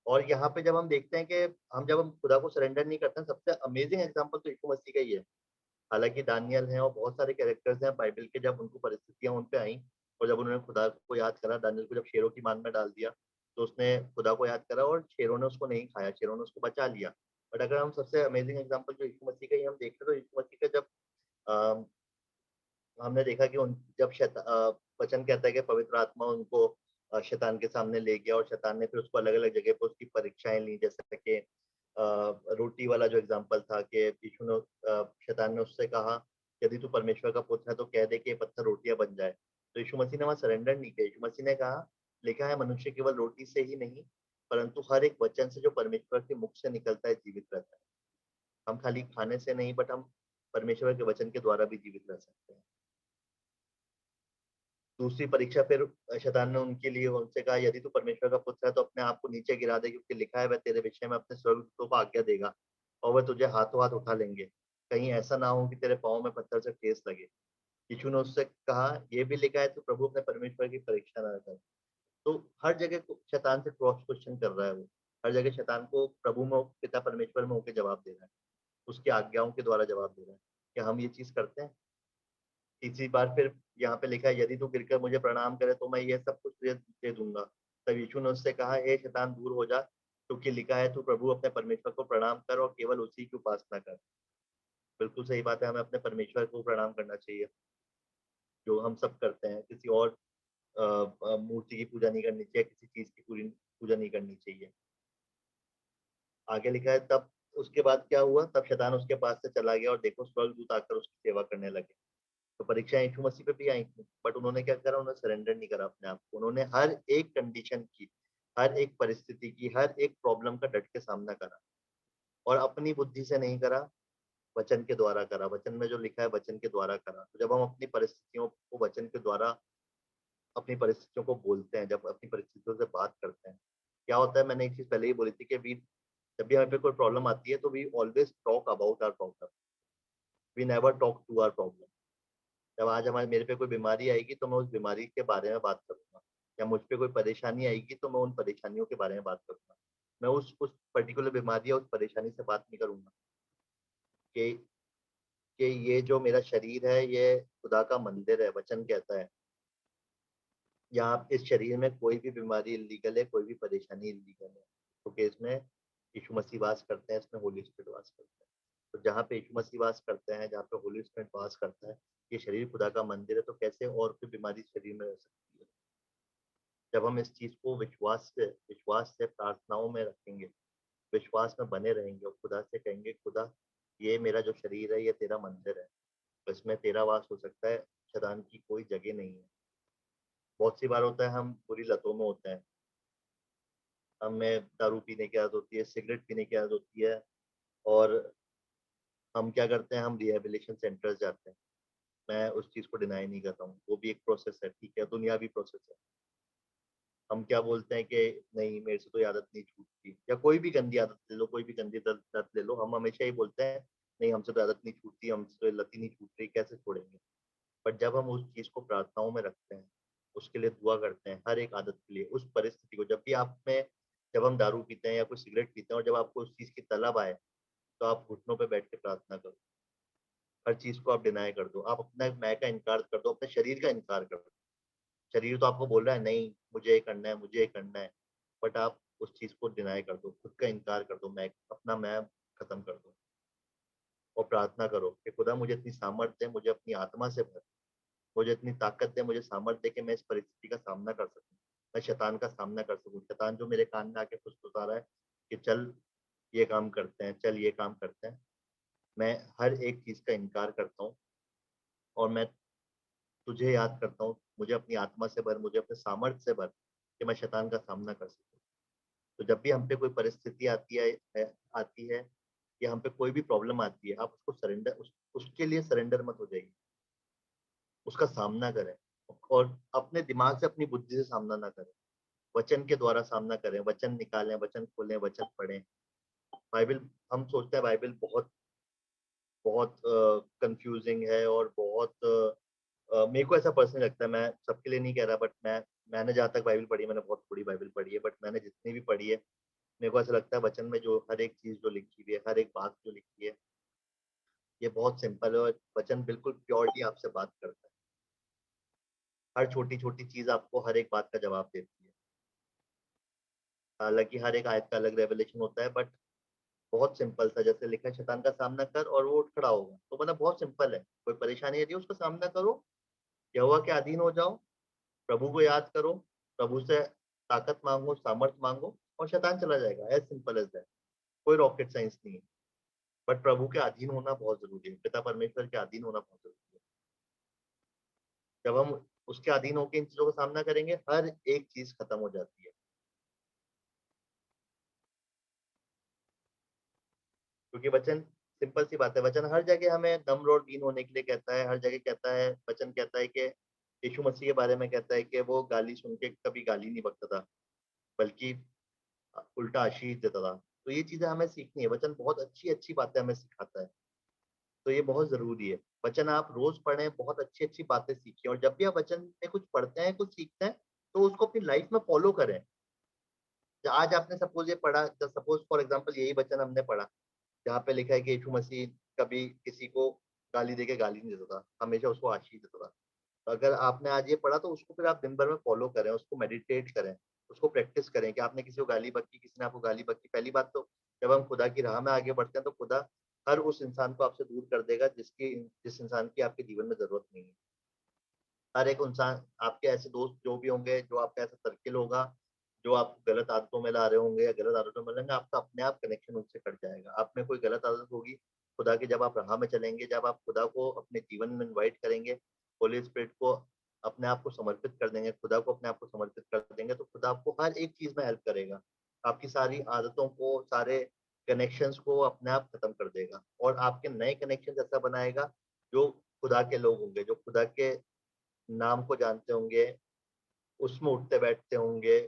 और यहाँ पे जब हम देखते हैं कि जब हम खुदा को सरेंडर नहीं करते हैं, सबसे अमेजिंग एग्जांपल तो यीशु मसीह का ही है। हालांकि दानियल हैं और बहुत सारे कैरेक्टर्स हैं बाइबल के, जब उनको परिस्थितियां उन पे आई और जब उन्होंने खुदा को याद करा, दानियल को जब शेरों की मान में डाल दिया, तो उसने खुदा को याद करा और शेरों ने उसको नहीं खाया, शेरों ने उसको बचा लिया। बट अगर हम सबसे अमेजिंग एग्जांपल जो यीशु मसीह का ही हम देखते हैं, तो यीशु मसीह का जब अ, हमने देखा कि जब वचन कहता है कि पवित्र आत्मा उनको शैतान के सामने ले गया, और शैतान ने फिर उसको अलग अलग जगह पर उसकी परीक्षाएं ली, जैसे कि रोटी वाला जो एग्जांपल था कि यीशु ने, शैतान ने उससे कहा यदि तू परमेश्वर का पुत्र है तो कह दे कि ये पत्थर रोटियां बन जाए। तो यीशु मसीह ने वहां सरेंडर नहीं किया। यीशु मसीह ने कहा, लिखा है मनुष्य केवल रोटी से ही नहीं, परंतु हर एक वचन से जो परमेश्वर के मुख से निकलता है जीवित रहता है। हम खाली खाने से नहीं, बट हम परमेश्वर के वचन के द्वारा भी जीवित रह सकते हैं। दूसरी परीक्षा फिर शैतान ने उनके लिए उनसे कहा, यदि तू परमेश्वर का पुत्र है तो अपने आप को नीचे गिरा दे, क्योंकि लिखा है वह तेरे विषय में अपने स्वर्गदूतों को आज्ञा देगा और वह तुझे हाथों हाथ उठा लेंगे, कहीं ऐसा ना हो कि तेरे पाँव में पत्थर से ठेस लगे। यीशु ने उससे कहा, यह भी लिखा है तो प्रभु अपने परमेश्वर की परीक्षा न कर। तो हर जगह शैतान से क्रॉस क्वेश्चन कर रहा है वो। हर जगह शैतान को प्रभु में, पिता परमेश्वर में होकर जवाब दे रहा है, उसकी आज्ञाओं के द्वारा जवाब दे रहा है कि हम ये चीज करते हैं। तीसरी बार फिर यहाँ पे लिखा है, यदि तू गिरकर मुझे प्रणाम करे तो मैं ये सब कुछ तुझे दे दूंगा। तब यीशु ने उससे कहा, हे शैतान दूर हो जा, क्योंकि लिखा है तू प्रभु अपने परमेश्वर को प्रणाम कर और केवल उसी की उपासना कर। बिल्कुल सही बात है, हमें अपने परमेश्वर को प्रणाम करना चाहिए। जो हम सब करते हैं, किसी और मूर्ति की पूजा नहीं करनी चाहिए, किसी चीज की पूरी पूजा नहीं करनी चाहिए। आगे लिखा है तब उसके बाद क्या हुआ, तब शैतान उसके पास से चला गया और देखो स्वर्गदूत आकर उसकी सेवा करने लगे। तो परीक्षाएं यीशु मसीह पे भी आई थी, बट उन्होंने क्या करा, उन्होंने सरेंडर नहीं करा अपने आप को। उन्होंने हर एक कंडीशन की, हर एक परिस्थिति की, हर एक प्रॉब्लम का डट के सामना करा, और अपनी बुद्धि से नहीं करा, वचन के द्वारा करा। वचन में जो लिखा है वचन के द्वारा करा। तो जब हम अपनी परिस्थितियों को वचन के द्वारा अपनी परिस्थितियों को बोलते हैं, जब अपनी परिस्थितियों से बात करते हैं, क्या होता है, मैंने एक चीज पहले ही बोली थी कि वी जब भी हमें पे कोई प्रॉब्लम आती है तो we always talk about our problem, we never talk to our problem. जब आज हमारे मेरे पे कोई बीमारी आएगी तो मैं उस बीमारी के बारे में बात करूंगा, या मुझ पे कोई परेशानी आएगी तो मैं उन परेशानियों के बारे में बात करूंगा। मैं उस पर्टिकुलर बीमारी या उस परेशानी से बात नहीं करूंगा कि ये जो मेरा शरीर है ये खुदा का मंदिर है। वचन कहता है यहाँ इस शरीर में कोई भी बीमारी इलीगल है, कोई भी परेशानी इलीगल है, क्योंकि इसमें यीशु मसीह वास करते हैं, इसमें होली स्पिरिट वास करते हैं। तो जहाँ पे यीशु मसीह वास करते हैं, जहाँ पे होली स्पिरिट वास करता है, ये शरीर खुदा का मंदिर है, तो कैसे और कोई बीमारी शरीर में रह सकती है। जब हम इस चीज को विश्वास से प्रार्थनाओं में रखेंगे, विश्वास में बने रहेंगे और खुदा से कहेंगे, खुदा ये मेरा जो शरीर है ये तेरा मंदिर है, तो इसमें तेरा वास हो सकता है, शैतान की कोई जगह नहीं है। बहुत सी बार होता है हम बुरी लतों में होते हैं, हमें दारू पीने की आदत होती है, सिगरेट पीने की आदत होती है, और हम क्या करते हैं, हम रिहेबिलिटेशन सेंटर्स जाते हैं। मैं उस चीज़ को डिनाई नहीं कर रहा हूँ, वो भी एक प्रोसेस है, ठीक है, दुनियावी प्रोसेस है। हम क्या बोलते हैं कि नहीं मेरे से तो ये आदत नहीं छूटती, या कोई भी गंदी आदत ले लो, कोई भी गंदी लत ले लो, हम हमेशा ही बोलते हैं नहीं हमसे तो आदत नहीं छूटती, हमसे तो ये लत ही नहीं छूट रही, कैसे छोड़ेंगे। बट जब हम उस चीज़ को प्रार्थनाओं में रखते हैं, उसके लिए दुआ करते हैं, हर एक आदत के लिए, उस परिस्थिति को, जब भी आप में जब हम दारू पीते हैं या कोई सिगरेट पीते हैं और जब आपको उस चीज़ की तलब आए, तो आप घुटनों पे बैठ के प्रार्थना करो। हर चीज़ को आप डिनाई कर दो, आप अपना मैं का इनकार कर दो, अपने शरीर का इनकार कर दो। शरीर तो आपको बोल रहा है नहीं मुझे ये करना है, मुझे ये करना है, बट आप उस चीज़ को डिनाई कर दो, खुद का इनकार कर दो, मैं अपना मैं खत्म कर दो, और प्रार्थना करो कि खुदा मुझे इतनी सामर्थ्य दे, मुझे अपनी आत्मा से भर, मुझे इतनी ताकत दे, मुझे सामर्थ्य दे कि मैं इस परिस्थिति का सामना कर सकूं, मैं शैतान का सामना कर सकूं। शैतान जो मेरे कान में आके फुसफुसा रहा है कि चल ये काम करते हैं, चल ये काम करते हैं, मैं हर एक चीज़ का इनकार करता हूँ, और मैं तुझे याद करता हूँ, मुझे अपनी आत्मा से भर, मुझे अपने सामर्थ्य से भर कि मैं शैतान का सामना कर सकूं। तो जब भी हम पे कोई परिस्थिति आती है या हम पे कोई भी प्रॉब्लम आती है, आप उसको उसके लिए सरेंडर मत हो जाइए, उसका सामना करें, और अपने दिमाग से अपनी बुद्धि से सामना ना करें, वचन के द्वारा सामना करें, वचन निकालें, वचन खोलें, वचन पढ़ें। बाइबल, हम सोचते हैं बाइबल बहुत बहुत कंफ्यूजिंग है और बहुत मेरे को ऐसा पर्सनली लगता है, मैं सबके लिए नहीं कह रहा, बट मैंने जहाँ तक बाइबल पढ़ी है, मैंने बहुत थोड़ी बाइबल पढ़ी है, बट मैंने जितनी भी पढ़ी है, मेरे को ऐसा लगता है वचन में जो हर एक चीज जो लिखी हुई है, हर एक बात जो लिखी है, ये बहुत सिंपल है, और वचन बिल्कुल प्योरली आपसे बात करता है। हर छोटी छोटी चीज आपको हर एक बात का जवाब देती है। हालांकि हर एक आयत का अलग रेवलेशन होता है, बट बहुत सिंपल सा, जैसे लिखा है शैतान का सामना कर और वो उठ खड़ा होगा, तो मतलब बहुत सिंपल है। कोई परेशानी यदि है उसका सामना करो, यहोवा के अधीन हो जाओ, प्रभु को याद करो, प्रभु से ताकत मांगो, सामर्थ मांगो, और शैतान चला जाएगा। एज सिंपल एज दैट, कोई रॉकेट साइंस नहीं है। बट प्रभु के अधीन होना बहुत जरूरी है, पिता परमेश्वर के अधीन होना बहुत जरूरी है। जब हम उसके अधीन होकर इन चीजों का सामना करेंगे, हर एक चीज खत्म हो जाती है, क्योंकि वचन सिंपल सी बात है। वचन हर जगह हमें नम्र और दीन होने के लिए कहता है, हर जगह कहता है, वचन कहता है कि यीशु मसीह के बारे में कहता है कि वो गाली सुन के कभी गाली नहीं बकता था, बल्कि उल्टा आशीष देता था। तो ये चीजें हमें सीखनी है, वचन बहुत अच्छी अच्छी बातें हमें सिखाता है, तो ये बहुत जरूरी है। वचन आप रोज पढ़ें, बहुत अच्छी अच्छी बातें सीखें, और जब भी आप वचन में कुछ पढ़ते हैं, कुछ सीखते हैं, तो उसको अपनी लाइफ में फॉलो करें। आज आपने सपोज ये पढ़ा, सपोज फॉर एग्जाम्पल यही वचन हमने पढ़ा जहाँ पे लिखा है कि यीशु मसीह कभी किसी को गाली देके गाली नहीं देता था, हमेशा उसको आशीष देता था। तो अगर आपने आज ये पढ़ा, तो उसको फिर आप दिन भर में फॉलो करें, उसको मेडिटेट करें, उसको प्रैक्टिस करें कि आपने किसी को गाली बकी, किसी ने आपको गाली बकी। पहली बात तो जब हम खुदा की राह में आगे बढ़ते हैं, तो खुदा हर उस इंसान को आपसे दूर कर देगा जिस इंसान की आपके जीवन में जरूरत नहीं है। हर एक इंसान, आपके ऐसे दोस्त जो भी होंगे, जो आपका ऐसा सर्किल होगा, जो आपको गलत आदतों में ला रहे होंगे या गलत आदतों में लेंगे, आपका अपने आप कनेक्शन उनसे कट जाएगा। आप में कोई गलत आदत होगी, खुदा की जब आप राह में चलेंगे, जब आप खुदा को अपने जीवन में इनवाइट करेंगे, होली स्पिरिट को अपने आप को समर्पित कर देंगे, खुदा को अपने आप को समर्पित कर देंगे, तो खुदा आपको हर एक चीज में हेल्प करेगा। आपकी सारी आदतों को, सारे कनेक्शंस को अपने आप खत्म कर देगा और आपके नए कनेक्शन ऐसा बनाएगा जो खुदा के लोग होंगे, जो खुदा के नाम को जानते होंगे, उसमें उठते बैठते होंगे,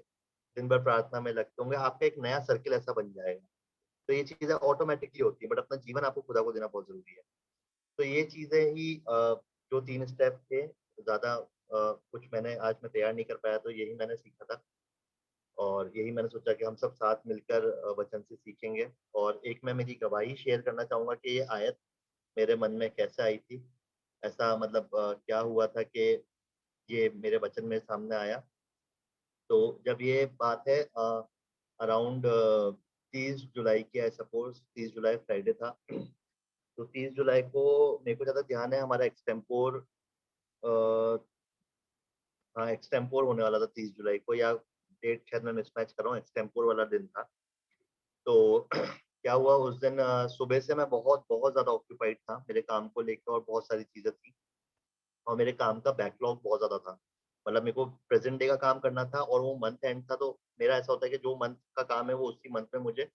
दिन भर प्रार्थना में लगते होंगे, आपका एक नया सर्किल ऐसा बन जाएगा। तो ये चीजें ऑटोमेटिकली होती है, बट अपना जीवन आपको खुदा को देना बहुत जरूरी है। तो ये चीजें ही जो 3 स्टेप थे, ज्यादा कुछ मैंने आज मैं तैयार नहीं कर पाया, तो यही मैंने सीखा था और यही मैंने सोचा कि हम सब साथ मिलकर वचन से सीखेंगे। और एक मैं मेरी गवाही शेयर करना चाहूंगा कि ये आयत मेरे मन में कैसे आई थी। ऐसा मतलब क्या हुआ था कि ये मेरे वचन में सामने आया। तो जब ये बात है अराउंड 30 जुलाई की, आई सपोज 30 जुलाई फ्राइडे था। तो 30 जुलाई को मेरे को ज़्यादा ध्यान है, हमारा एक्सटेम्पोर, हाँ एक्सटेम्पोर होने वाला था 30 जुलाई को, या डेट शायद मैं मिसमैच कर रहा हूँ, एक्सटेम्पोर वाला दिन था। तो क्या हुआ उस दिन, सुबह से मैं बहुत बहुत ज़्यादा ऑक्यूपाइड था मेरे काम को लेकर और बहुत सारी चीज़ें थी और मेरे काम का बैकलॉग बहुत ज़्यादा था। मतलब मेरे को प्रेजेंट डे का काम करना था और वो मंथ एंड था, तो मेरा ऐसा होता है कि जो मंथ का काम है वो उसी मंथ में मुझे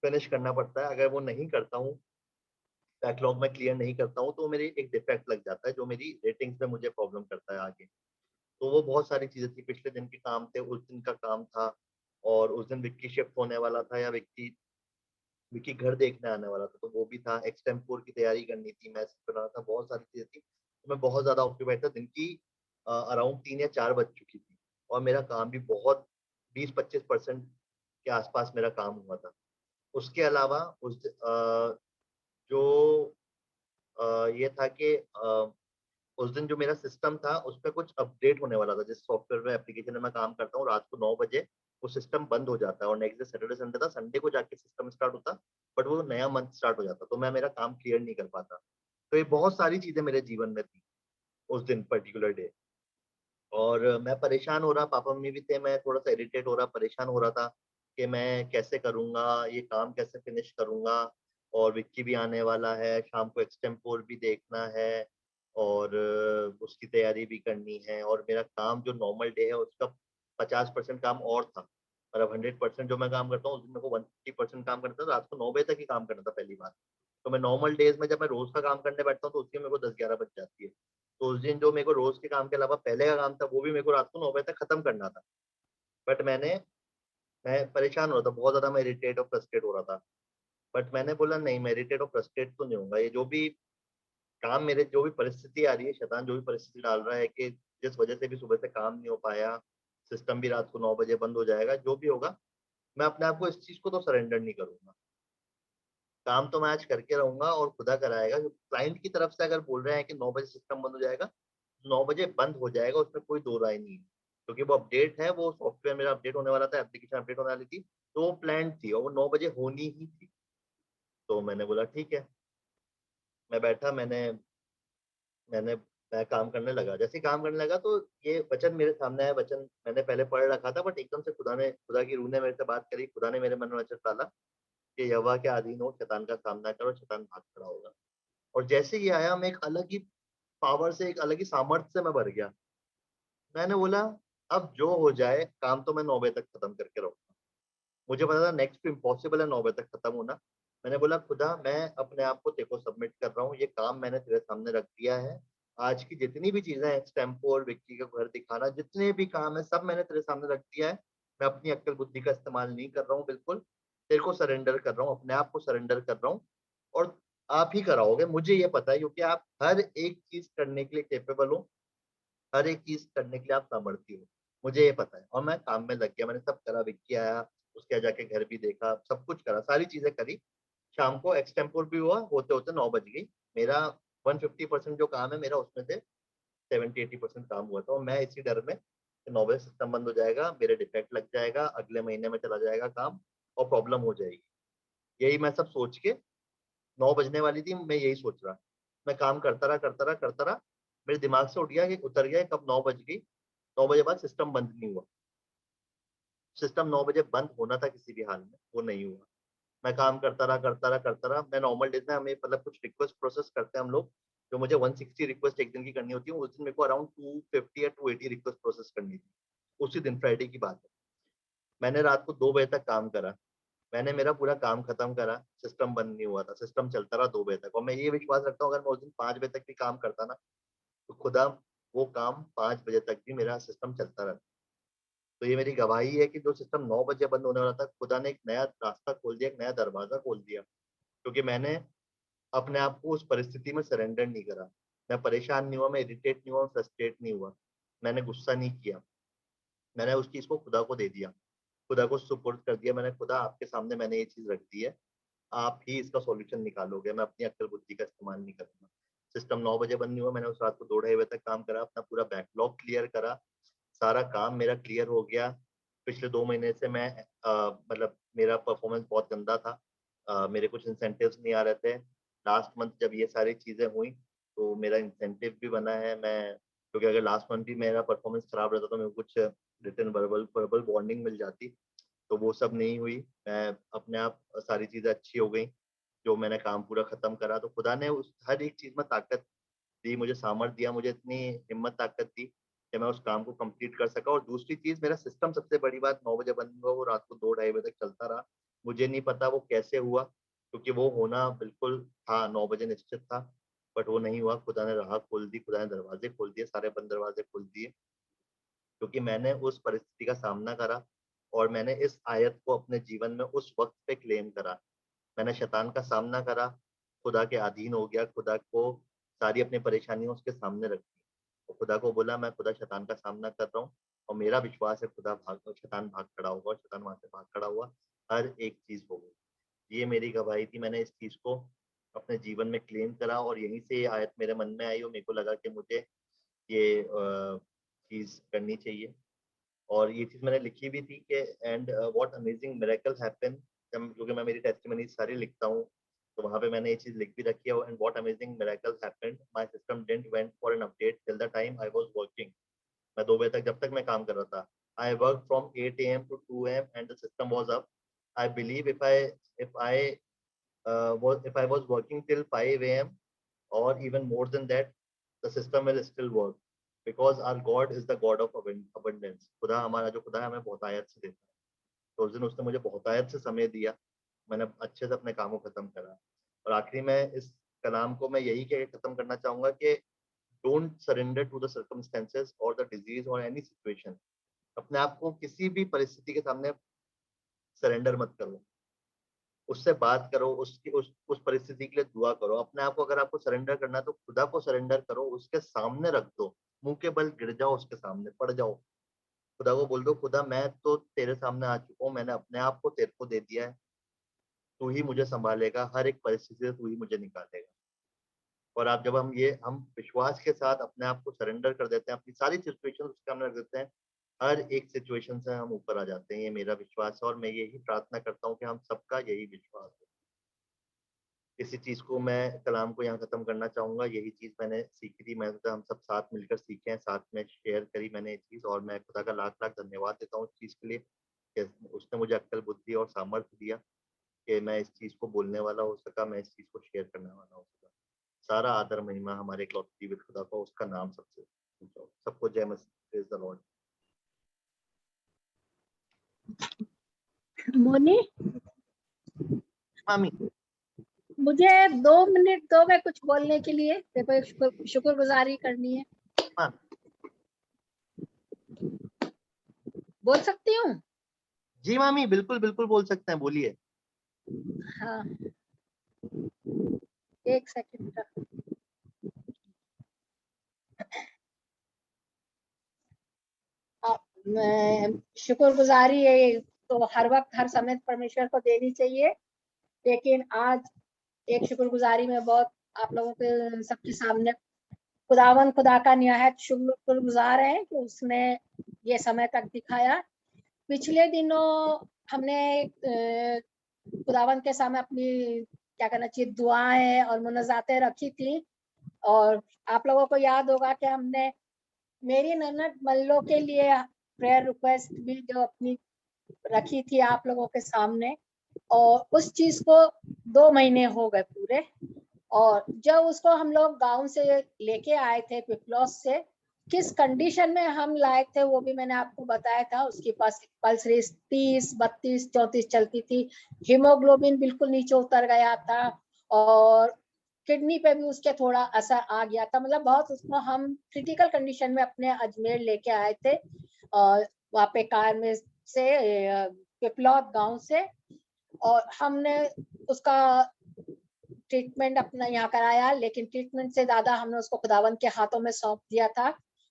फिनिश करना पड़ता है। अगर वो नहीं करता हूँ, बैकलॉग में क्लियर नहीं करता हूँ, तो मेरी एक डिफेक्ट लग जाता है जो मेरी रेटिंग्स में मुझे प्रॉब्लम करता है आगे। तो वो बहुत सारी चीज़ें थी, पिछले दिन के काम थे, उस दिन का काम था और उस दिन विक्की शिफ्ट होने वाला था या विक्की विक्की घर देखने आने वाला था, तो वो भी था। एक्सटेम्पोर की तैयारी करनी थी, मैसेज बनाना था, बहुत सारी चीज़ें थी। तो मैं बहुत ज़्यादा ऑक्यूपाइड था। दिन की अराउंड 3 या 4 बज चुकी थी और मेरा काम भी बहुत 20-25% के आसपास मेरा काम हुआ था। उसके अलावा जो ये था कि उस दिन जो मेरा सिस्टम था उस पे कुछ अपडेट होने वाला था। जिस सॉफ्टवेयर में, एप्लीकेशन में मैं काम करता हूँ, रात को 9 बजे वो सिस्टम बंद हो जाता है और नेक्स्ट डे सैटरडे संडे था, संडे को जाके सिस्टम स्टार्ट होता, बट वो नया मंथ स्टार्ट हो जाता, तो मैं मेरा काम क्लियर नहीं कर पाता। तो ये बहुत सारी चीजें मेरे जीवन में थी उस दिन पर्टिकुलर डे। और मैं परेशान हो रहा, पापा मम्मी भी थे, मैं थोड़ा सा इरिटेट हो रहा, परेशान हो रहा था कि मैं कैसे करूँगा, ये काम कैसे फिनिश करूँगा। और विक्की भी आने वाला है, शाम को एक्सटेम्पोर भी देखना है और उसकी तैयारी भी करनी है और मेरा काम जो नॉर्मल डे है उसका 50% काम और था। मतलब 100% जो मैं काम करता हूँ उस दिन मेरे को 150% काम करना था, रात को 9 बजे तक ही काम करना था पहली बात। तो मैं नॉर्मल डेज में जब मैं रोज का काम करने बैठता हूँ तो उसकी मेरे को 10-11 बज जाती है। तो उस दिन जो मेरे को रोज के काम के अलावा पहले का काम था वो भी मेरे को रात को 9 बजे तक खत्म करना था। बट मैं परेशान हो रहा था, बहुत ज्यादा मैं इरिटेट और फ्रस्ट्रेट हो रहा था। बट मैंने बोला नहीं, मैं इरिटेट और फ्रस्ट्रेट तो नहीं होऊंगा। ये जो भी काम, मेरे जो भी परिस्थिति आ रही है, शैतान जो भी परिस्थिति डाल रहा है कि जिस वजह से भी सुबह से काम नहीं हो पाया, सिस्टम भी रात को 9 बजे बंद हो जाएगा, जो भी होगा, मैं अपने आप को इस चीज को तो सरेंडर नहीं करूंगा। काम तो मैं आज करके रहूंगा और खुदा कराएगा। जो क्लाइंट की तरफ से अगर बोल रहे हैं कि 9 बजे सिस्टम बंद हो जाएगा, 9 बजे बंद हो जाएगा, उसमें कोई दो राय नहीं है। क्योंकि वो अपडेट है, वो सॉफ्टवेयर मेरा अपडेट होने वाला था, एप्लीकेशन अपडेट होने वाली थी, तो वो प्लान थी और वो 9 बजे होनी ही थी। तो मैंने बोला ठीक है। मैं बैठा, मैंने मैं काम करने लगा। जैसे ही काम करने लगा तो ये वचन मेरे सामने आया। वचन मैंने पहले पढ़ रखा था, बट एकदम से खुदा की रूह ने मेरे से बात करी। खुदा ने मेरे मन में वचन डाला कि यहोवा के अधीन हो, शैतान का सामना करो, शैतान भाग खड़ा होगा। और जैसे ही आया, मैं एक अलग ही पावर से, एक अलग ही सामर्थ्य से मैं भर गया। मैंने बोला अब जो हो जाए, काम तो मैं 9 बजे तक खत्म करके रहूंगा। मुझे पता था नेक्स्ट टू इम्पॉसिबल है 9 बजे तक खत्म होना। मैंने बोला खुदा, मैं अपने आप को तेरे को सबमिट कर रहा हूँ, ये काम मैंने तेरे सामने रख दिया है। आज की जितनी भी चीजें हैं, स्टैम्पोर, विक्की का घर दिखाना, जितने भी काम है, सब मैंने तेरे सामने रख दिया है। मैं अपनी अक्ल बुद्धि का इस्तेमाल नहीं कर रहा हूँ, बिल्कुल तेरे को सरेंडर कर रहा हूँ, अपने आप को सरेंडर कर रहा हूँ। और आप ही कराओगे, मुझे ये पता है, क्योंकि आप हर एक चीज करने के लिए कैपेबल हो, हर एक चीज करने के लिए आप सामर्थ्य हो, मुझे ये पता है। और मैं काम में लग गया, मैंने सब करा, विक्की आया, उसके यहाँ जाके घर भी देखा, सब कुछ करा, सारी चीजें करी। शाम को एक्सटेम्पोर भी हुआ, होते होते 9 बज गई। मेरा 150% जो काम है मेरा, उसमें से 70-80% काम हुआ था। और मैं इसी डर में कि 9 बजे सिस्टम बंद हो जाएगा, मेरे डिफेक्ट लग जाएगा, अगले महीने में चला जाएगा काम और प्रॉब्लम हो जाएगी। यही मैं सब सोच के, 9 बजने वाली थी, मैं यही सोच रहा, मैं काम करता रहा करता रहा करता रहा। मेरे दिमाग से उतर गया कब 9 बज गई, 9 बजे बाद सिस्टम बंद नहीं हुआ। सिस्टम 9 बजे बंद होना था किसी भी हाल में, वो नहीं हुआ। मैं काम करता रहा। मैं नॉर्मल डेज में हमें मतलब कुछ रिक्वेस्ट प्रोसेस करते हैं हम लोग, जो मुझे 160 रिक्वेस्ट एक दिन की करनी होती है, उस दिन मेरे को अराउंड 250 या 280 रिक्वेस्ट प्रोसेस करनी थी। उसी दिन फ्राइडे की बात है। मैंने रात को 2 बजे तक काम करा। मैंने मेरा पूरा काम खत्म करा, सिस्टम बंद नहीं हुआ था, सिस्टम चलता रहा 2 बजे तक। और मैं ये विश्वास रखता हूँ अगर मैं उस दिन 5 बजे तक भी काम करता ना, तो खुदा वो काम 5 बजे तक भी मेरा सिस्टम चलता रहता। तो ये मेरी गवाही है कि जो सिस्टम 9 बजे बंद होने वाला था, खुदा ने एक नया रास्ता खोल दिया, एक नया दरवाजा खोल दिया, क्योंकि मैंने अपने आप को उस परिस्थिति में सरेंडर नहीं करा। मैं परेशान नहीं हुआ, मैं इरिटेट नहीं हुआ, फ्रस्ट्रेट नहीं हुआ, मैंने गुस्सा नहीं किया। मैंने उस चीज को खुदा को दे दिया, खुदा को सुपुर्द कर दिया। मैंने खुदा आपके सामने मैंने ये चीज रख दी है, आप ही इसका सॉल्यूशन निकालोगे, मैं अपनी अक्ल बुद्धि का इस्तेमाल नहीं करूंगा। सिस्टम 9 बजे बंद नहीं हुआ, मैंने उस रात को 2 ढाई बजे तक काम करा, अपना पूरा बैकलॉग क्लियर करा, सारा काम मेरा क्लियर हो गया। पिछले 2 महीने से मैं मतलब मेरा परफॉर्मेंस बहुत गंदा था, मेरे कुछ इंसेंटिव्स नहीं आ रहे थे। लास्ट मंथ जब ये सारी चीज़ें हुई तो मेरा इंसेंटिव भी बना है। मैं क्योंकि अगर लास्ट मंथ भी मेरा परफॉर्मेंस खराब रहता तो मेरे को कुछ रिटन वर्बल वार्निंग मिल जाती, तो वो सब नहीं हुई। मैं अपने आप सारी चीज़ें अच्छी हो गई, जो मैंने काम पूरा खत्म करा। तो खुदा ने उस हर एक चीज़ में ताकत दी, मुझे सामर्थ्य दिया, मुझे इतनी हिम्मत ताकत दी कि मैं उस काम को कंप्लीट कर सका। और दूसरी चीज़, मेरा सिस्टम सबसे बड़ी बात 9 बजे बंद हुआ, वो रात को 2 ढाई बजे तक चलता रहा। मुझे नहीं पता वो कैसे हुआ, क्योंकि वो होना बिल्कुल था, 9 बजे निश्चित था, बट वो नहीं हुआ। खुदा ने राह खोल दी, खुदा ने दरवाजे खोल दिए, सारे बंद दरवाजे खोल दिए, क्योंकि मैंने उस परिस्थिति का सामना करा और मैंने इस आयत को अपने जीवन में उस वक़्त पे क्लेम करा। मैंने शैतान का सामना करा, खुदा के अधीन हो गया, खुदा को सारी अपनी परेशानियाँ उसके सामने रख दी। और खुदा को बोला मैं खुदा शैतान का सामना कर रहा हूँ, और मेरा विश्वास है खुदा शैतान भाग खड़ा होगा, और शैतान वहाँ से भाग खड़ा हुआ, हर एक चीज़ हो गई। ये मेरी गवाही थी, मैंने इस चीज़ को अपने जीवन में क्लेम करा और यहीं से ये आयत मेरे मन में आई और मेरे को लगा कि मुझे ये चीज़ करनी चाहिए। और ये चीज़ मैंने लिखी भी थी कि and what amazing miracles happen, क्योंकि मैं मेरी टेस्टिमनी सारी लिखता हूँ, तो वहाँ पे मैंने ये चीज़ लिख भी रखी है। And what amazing miracles happened, my system didn't went for an update till the time I was working. मैं 2 बजे तक, जब तक मैं काम कर रहा था, I work from 8 AM to 2 AM and the system was up. I believe if I was working till 5 AM or even more than that, the system will still work because our God is the God of abundance. खुदा हमारा जो खुदा है हमें बहुतायत से देता है। तो उस दिन उसने मुझे बहुतायत से समय दिया, मैंने अच्छे से अपने काम को खत्म करा। और आखिरी में इस कलाम को मैं यही कह के खत्म करना चाहूंगा कि don't surrender to the circumstances और द डिजीज और एनी सिचुएशन। अपने आप को किसी भी परिस्थिति के सामने सरेंडर मत करो, उससे बात करो, उसकी उस परिस्थिति के लिए दुआ करो। अपने आप को अगर आपको सरेंडर करना है तो खुदा को सरेंडर करो, उसके सामने रख दो, मुंह के बल गिर जाओ, उसके सामने पड़ जाओ। खुदा को बोल दो, खुदा मैं तो तेरे सामने आ चुका हूँ, मैंने अपने आप को तेरे को दे दिया है, तू ही मुझे संभालेगा, हर एक परिस्थिति से तू ही मुझे निकालेगा। और आप जब हम विश्वास के साथ अपने आप को सरेंडर कर देते हैं, अपनी सारी सिचुएशन उसके सामने रख देते हैं, हर एक सिचुएशन से हम ऊपर आ जाते हैं। ये मेरा विश्वास है और मैं यही प्रार्थना करता हूँ कि हम सबका यही विश्वास हो। इसी चीज़ को मैं कलाम को यहाँ खत्म करना चाहूँगा। यही चीज़ मैंने सीखी थी, मैं सोचा हम सब साथ मिलकर सीखें, साथ में शेयर करी मैंने ये चीज़, और मैं खुदा का लाख-लाख धन्यवाद देता हूँ इस चीज़ के लिए कि उसने मुझे अक्ल, बुद्धि और सामर्थ्य दिया कि मैं इस चीज़ को बोलने वाला हो सका, मैं इस चीज़ को शेयर करने वाला हो सका। सारा आदर महिमा हमारे इकलौते जीवित खुदा को, उसका नाम सबसे ऊँचा हो। सबको जय मसीह, प्रेज़ द लॉर्ड। मोनी, मामी मुझे 2 मिनट दो मैं कुछ बोलने के लिए, देखो एक शुक्रगुजारी करनी है। हाँ। बोल सकती हूँ? जी मामी, बिल्कुल बिल्कुल बोल सकते हैं, बोलिए। हाँ, एक सेकंड का। शुक्रगुजारी है तो हर वक्त हर समय परमेश्वर को देनी चाहिए, लेकिन आज एक शुक्रगुजारी में बहुत आप लोगों के सबके सामने खुदा का निहायत शुक्रगुजार है कि उसने ये समय तक दिखाया। पिछले दिनों हमने खुदावन के सामने अपनी क्या कहना चाहिए दुआएं और मुनाजातें रखी थी, और आप लोगों को याद होगा कि हमने मेरी ननद मल्लो के लिए प्रेयर रिक्वेस्ट भी जो अपनी रखी थी आप लोगों के सामने, और उस चीज को 2 महीने हो गए पूरे। और जब उसको हम लोग गांव से लेके आए थे पिपलॉस से, किस कंडीशन में हम लाए थे वो भी मैंने आपको बताया था। उसके पास पल्स रेट 30, 32, 34 चलती थी, हीमोग्लोबिन बिल्कुल नीचे उतर गया था, और किडनी पे भी उसके थोड़ा असर आ गया था। मतलब बहुत उसको हम क्रिटिकल कंडीशन में अपने अजमेर लेके आए थे, और वहाँ पे कार में से पिपलौद गांव से, और हमने उसका ट्रीटमेंट अपना यहाँ कराया। लेकिन ट्रीटमेंट से ज्यादा हमने उसको खुदावन के हाथों में सौंप दिया था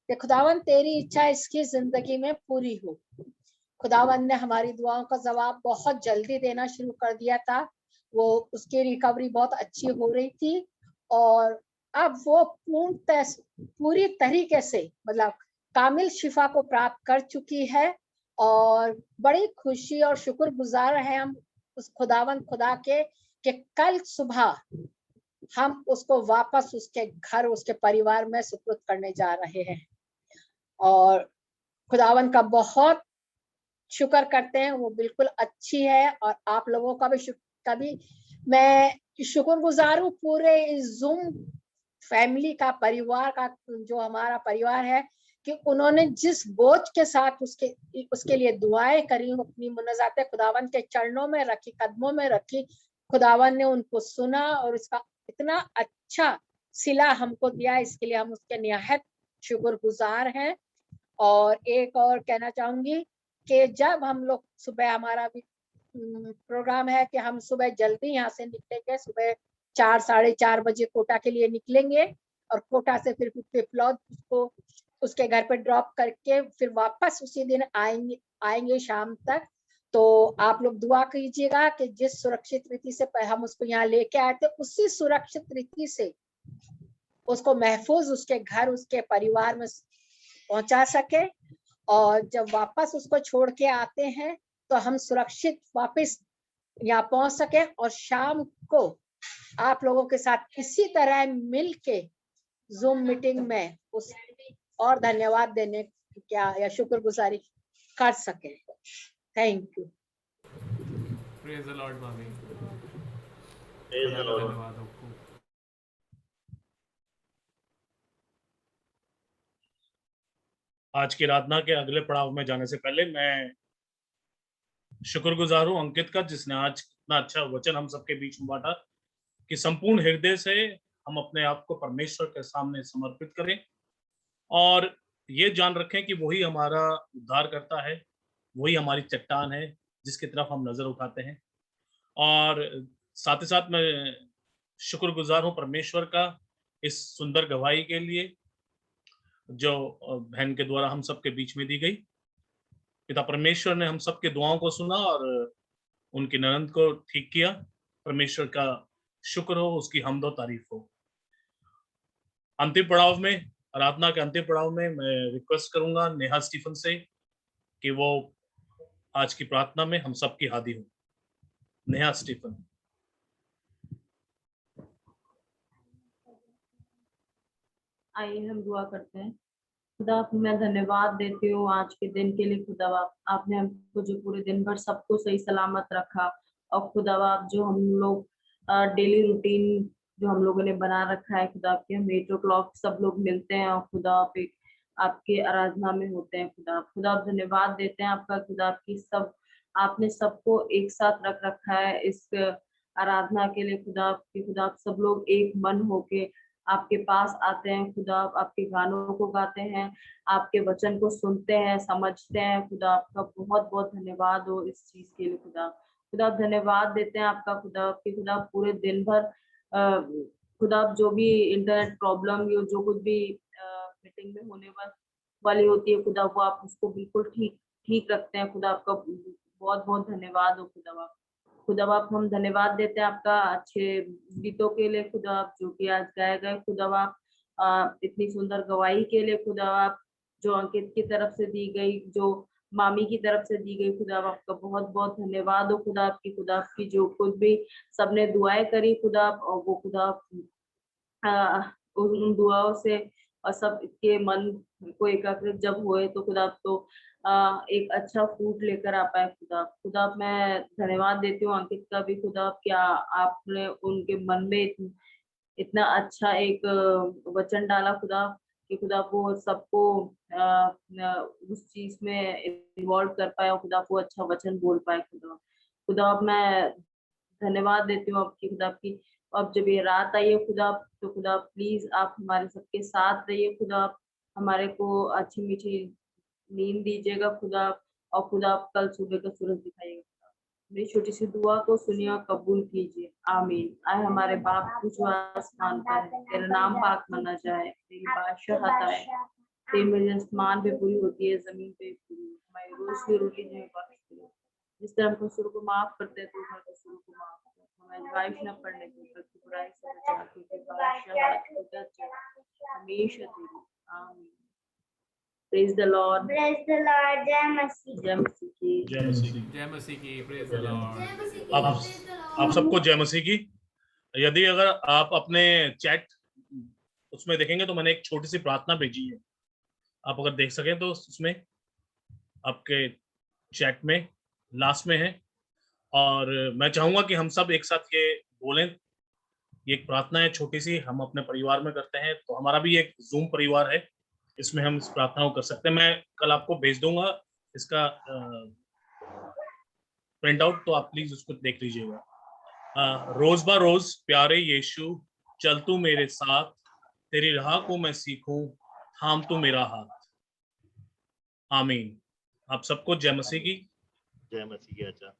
कि खुदावन तेरी इच्छा इसकी जिंदगी में पूरी हो। खुदावन ने हमारी दुआओं का जवाब बहुत जल्दी देना शुरू कर दिया था। वो उसकी रिकवरी बहुत अच्छी हो रही थी, और अब वो पूरी तरीके से मतलब कामिल शिफा को प्राप्त कर चुकी है। और बड़ी खुशी और शुक्रगुजार है हम उस खुदा के कि कल सुबह हम उसको वापस उसके घर, उसके परिवार में सुपुर्द करने जा रहे हैं। और खुदावन का बहुत शुक्र करते हैं, वो बिल्कुल अच्छी है। और आप लोगों का भी मैं शुक्रगुजार हूँ पूरे इस जूम फैमिली का, परिवार का, जो हमारा परिवार है, कि उन्होंने जिस बोझ के साथ उसके लिए दुआएं करी, अपनी मुनाजातें खुदावन के चरणों में रखी, कदमों में रखी। खुदावन ने उनको सुना और उसका इतना अच्छा सिला हमको दिया, इसके लिए हम उसके निहायत शुक्रगुजार हैं। और एक और कहना चाहूंगी कि जब हम लोग सुबह, हमारा भी प्रोग्राम है कि हम सुबह जल्दी यहाँ से निकलेंगे, सुबह 4, 4:30 बजे कोटा के लिए निकलेंगे, और कोटा से फिर पिपलौद उसको उसके घर पे ड्रॉप करके फिर वापस उसी दिन आएंगे शाम तक। तो आप लोग दुआ कीजिएगा कि जिस सुरक्षित रीति से हम उसको यहाँ लेके आए थे, उसी सुरक्षित रीति से उसको महफूज उसके घर, उसके परिवार में पहुंचा सके। और जब वापस उसको छोड़ के आते हैं तो हम सुरक्षित वापस यहाँ पहुंच सके, और शाम को आप लोगों के साथ इसी तरह मिल के जूम मीटिंग में उस और धन्यवाद देने क्या या शुक्रगुजारी कर सके। Thank you. Praise the Lord मामी। Praise the Lord. धन्यवाद आपको। आज की आराधना के अगले पड़ाव में जाने से पहले मैं शुक्रगुजार हूं अंकित का, जिसने आज इतना अच्छा वचन हम सबके बीच में बांटा कि संपूर्ण हृदय से हम अपने आप को परमेश्वर के सामने समर्पित करें, और ये जान रखें कि वही हमारा उद्धार करता है, वही हमारी चट्टान है जिसकी तरफ हम नजर उठाते हैं। और साथ ही साथ मैं शुक्रगुजार हूं परमेश्वर का इस सुंदर गवाही के लिए जो बहन के द्वारा हम सबके बीच में दी गई। पिता परमेश्वर ने हम सबके दुआओं को सुना और उनकी ननद को ठीक किया। परमेश्वर का शुक्र हो, उसकी हम्द और तारीफ हो। अंतिम पड़ाव में, आराधना के अंतिम पड़ाव में मैं रिक्वेस्ट करूंगा नेहा स्टीफन से कि वो आज की प्रार्थना में हम सबकी हादी हो। नेहा स्टीफन। आइए हम दुआ करते हैं। खुदा मैं धन्यवाद देती हूँ आज के दिन के लिए। खुदा आपने हमको जो पूरे दिन भर सबको सही सलामत रखा, और खुदा जो हम लोग डेली रूटीन जो हम लोगों ने बना रखा है, खुदा के हम 8 o'clock सब लोग मिलते हैं और खुदा पे आपके आराधना में होते हैं। खुदा धन्यवाद देते हैं आपका। खुदा की सब आपने सबको एक साथ रख रखा है इस आराधना के लिए। खुदा सब लोग एक मन होके आपके पास आते हैं। खुदा आपके गानों को गाते हैं, आपके वचन को सुनते हैं, समझते हैं। खुदा आपका बहुत बहुत धन्यवाद हो इस चीज के लिए। खुदा धन्यवाद देते हैं आपका। खुदा पूरे दिन भर खुदा जो भी इंटरनेट प्रॉब्लम या जो कुछ भी मीटिंग में होने वाली होती है, खुदा वो आप उसको बिल्कुल ठीक रखते हैं। खुदा आपका बहुत बहुत धन्यवाद हो। खुदा आप हम धन्यवाद देते हैं आपका अच्छे गीतों के लिए। खुदा आप जो कि आज गाए गए, खुदा आप इतनी सुंदर गवाही के लिए। खुदा आप जो अंकित की तरफ से दी गई, जो मामी की तरफ से दी गई, खुदा आपका बहुत बहुत धन्यवाद हो। खुदा आपकी जो कुछ भी सबने दुआएं करी, खुदा वो खुदा उन दुआओं से और सब के मन को एकाग्र जब हुए तो खुदा तो एक अच्छा फ्रूट लेकर आ पाए। खुदा मैं धन्यवाद देती हूँ अंकित का भी खुदा, क्या आपने उनके मन में इतना अच्छा एक वचन डाला खुदा कि खुदा वो सबको उस चीज में इन्वॉल्व कर पाए और खुदा वो अच्छा वचन बोल पाए। खुदा मैं धन्यवाद देती हूँ आपकी खुदा की। अब जब ये रात आई है खुदा, तो खुदा प्लीज आप हमारे सबके साथ रहिए खुदा, हमारे को अच्छी मीठी नींद दीजिएगा खुदा, और खुदा आप कल सुबह का सूरज दिखाइएगा। मेरी छोटी सी दुआ को सुनिए और कबूल कीजिए, आमीन। आए हमारे बाप कुछ आसमान पर है, तेरा नाम पाक माना जाए, तेरी बादशाहत आए, तेरी मेरी आसमान पे पूरी होती है, जमीन पे पूरी। हमारी रोज की रोटी हमें बख्श दे, जिस तरह हम कसूर को माफ करते हैं तो हमारे कसूर को माफ कर, हमें आजमाइश न पड़ने दे बल्कि बुराई से बचा, क्योंकि बादशाहत कुदरत हमेशा तेरी, आमीन। Praise the Lord. Praise the Lord. जय मसीह। जय मसीह की। जय मसीह की। जय मसीह की। Praise the Lord. जय मसीह की। आप Praise the Lord। आप सबको जय मसीह की। यदि अगर आप अपने चैट उसमें देखेंगे तो मैंने एक छोटी सी प्रार्थना भेजी है, आप अगर देख सकें तो उसमें आपके चैट में लास्ट में है, और मैं चाहूंगा कि हम सब एक साथ ये बोलें। ये एक प्रार्थना है छोटी सी, हम अपने परिवार में करते हैं, तो हमारा भी एक जूम परिवार है, इसमें हम इस प्रार्थना को कर सकते हैं। मैं कल आपको भेज दूंगा इसका प्रिंट आउट, तो आप प्लीज उसको देख लीजिएगा। रोज ब रोज प्यारे यीशु, चल तू मेरे साथ, तेरी राह को मैं सीखूं, थाम तू मेरा हाथ। आमीन। आप सबको जय मसीह की। जय मसीह की। अच्छा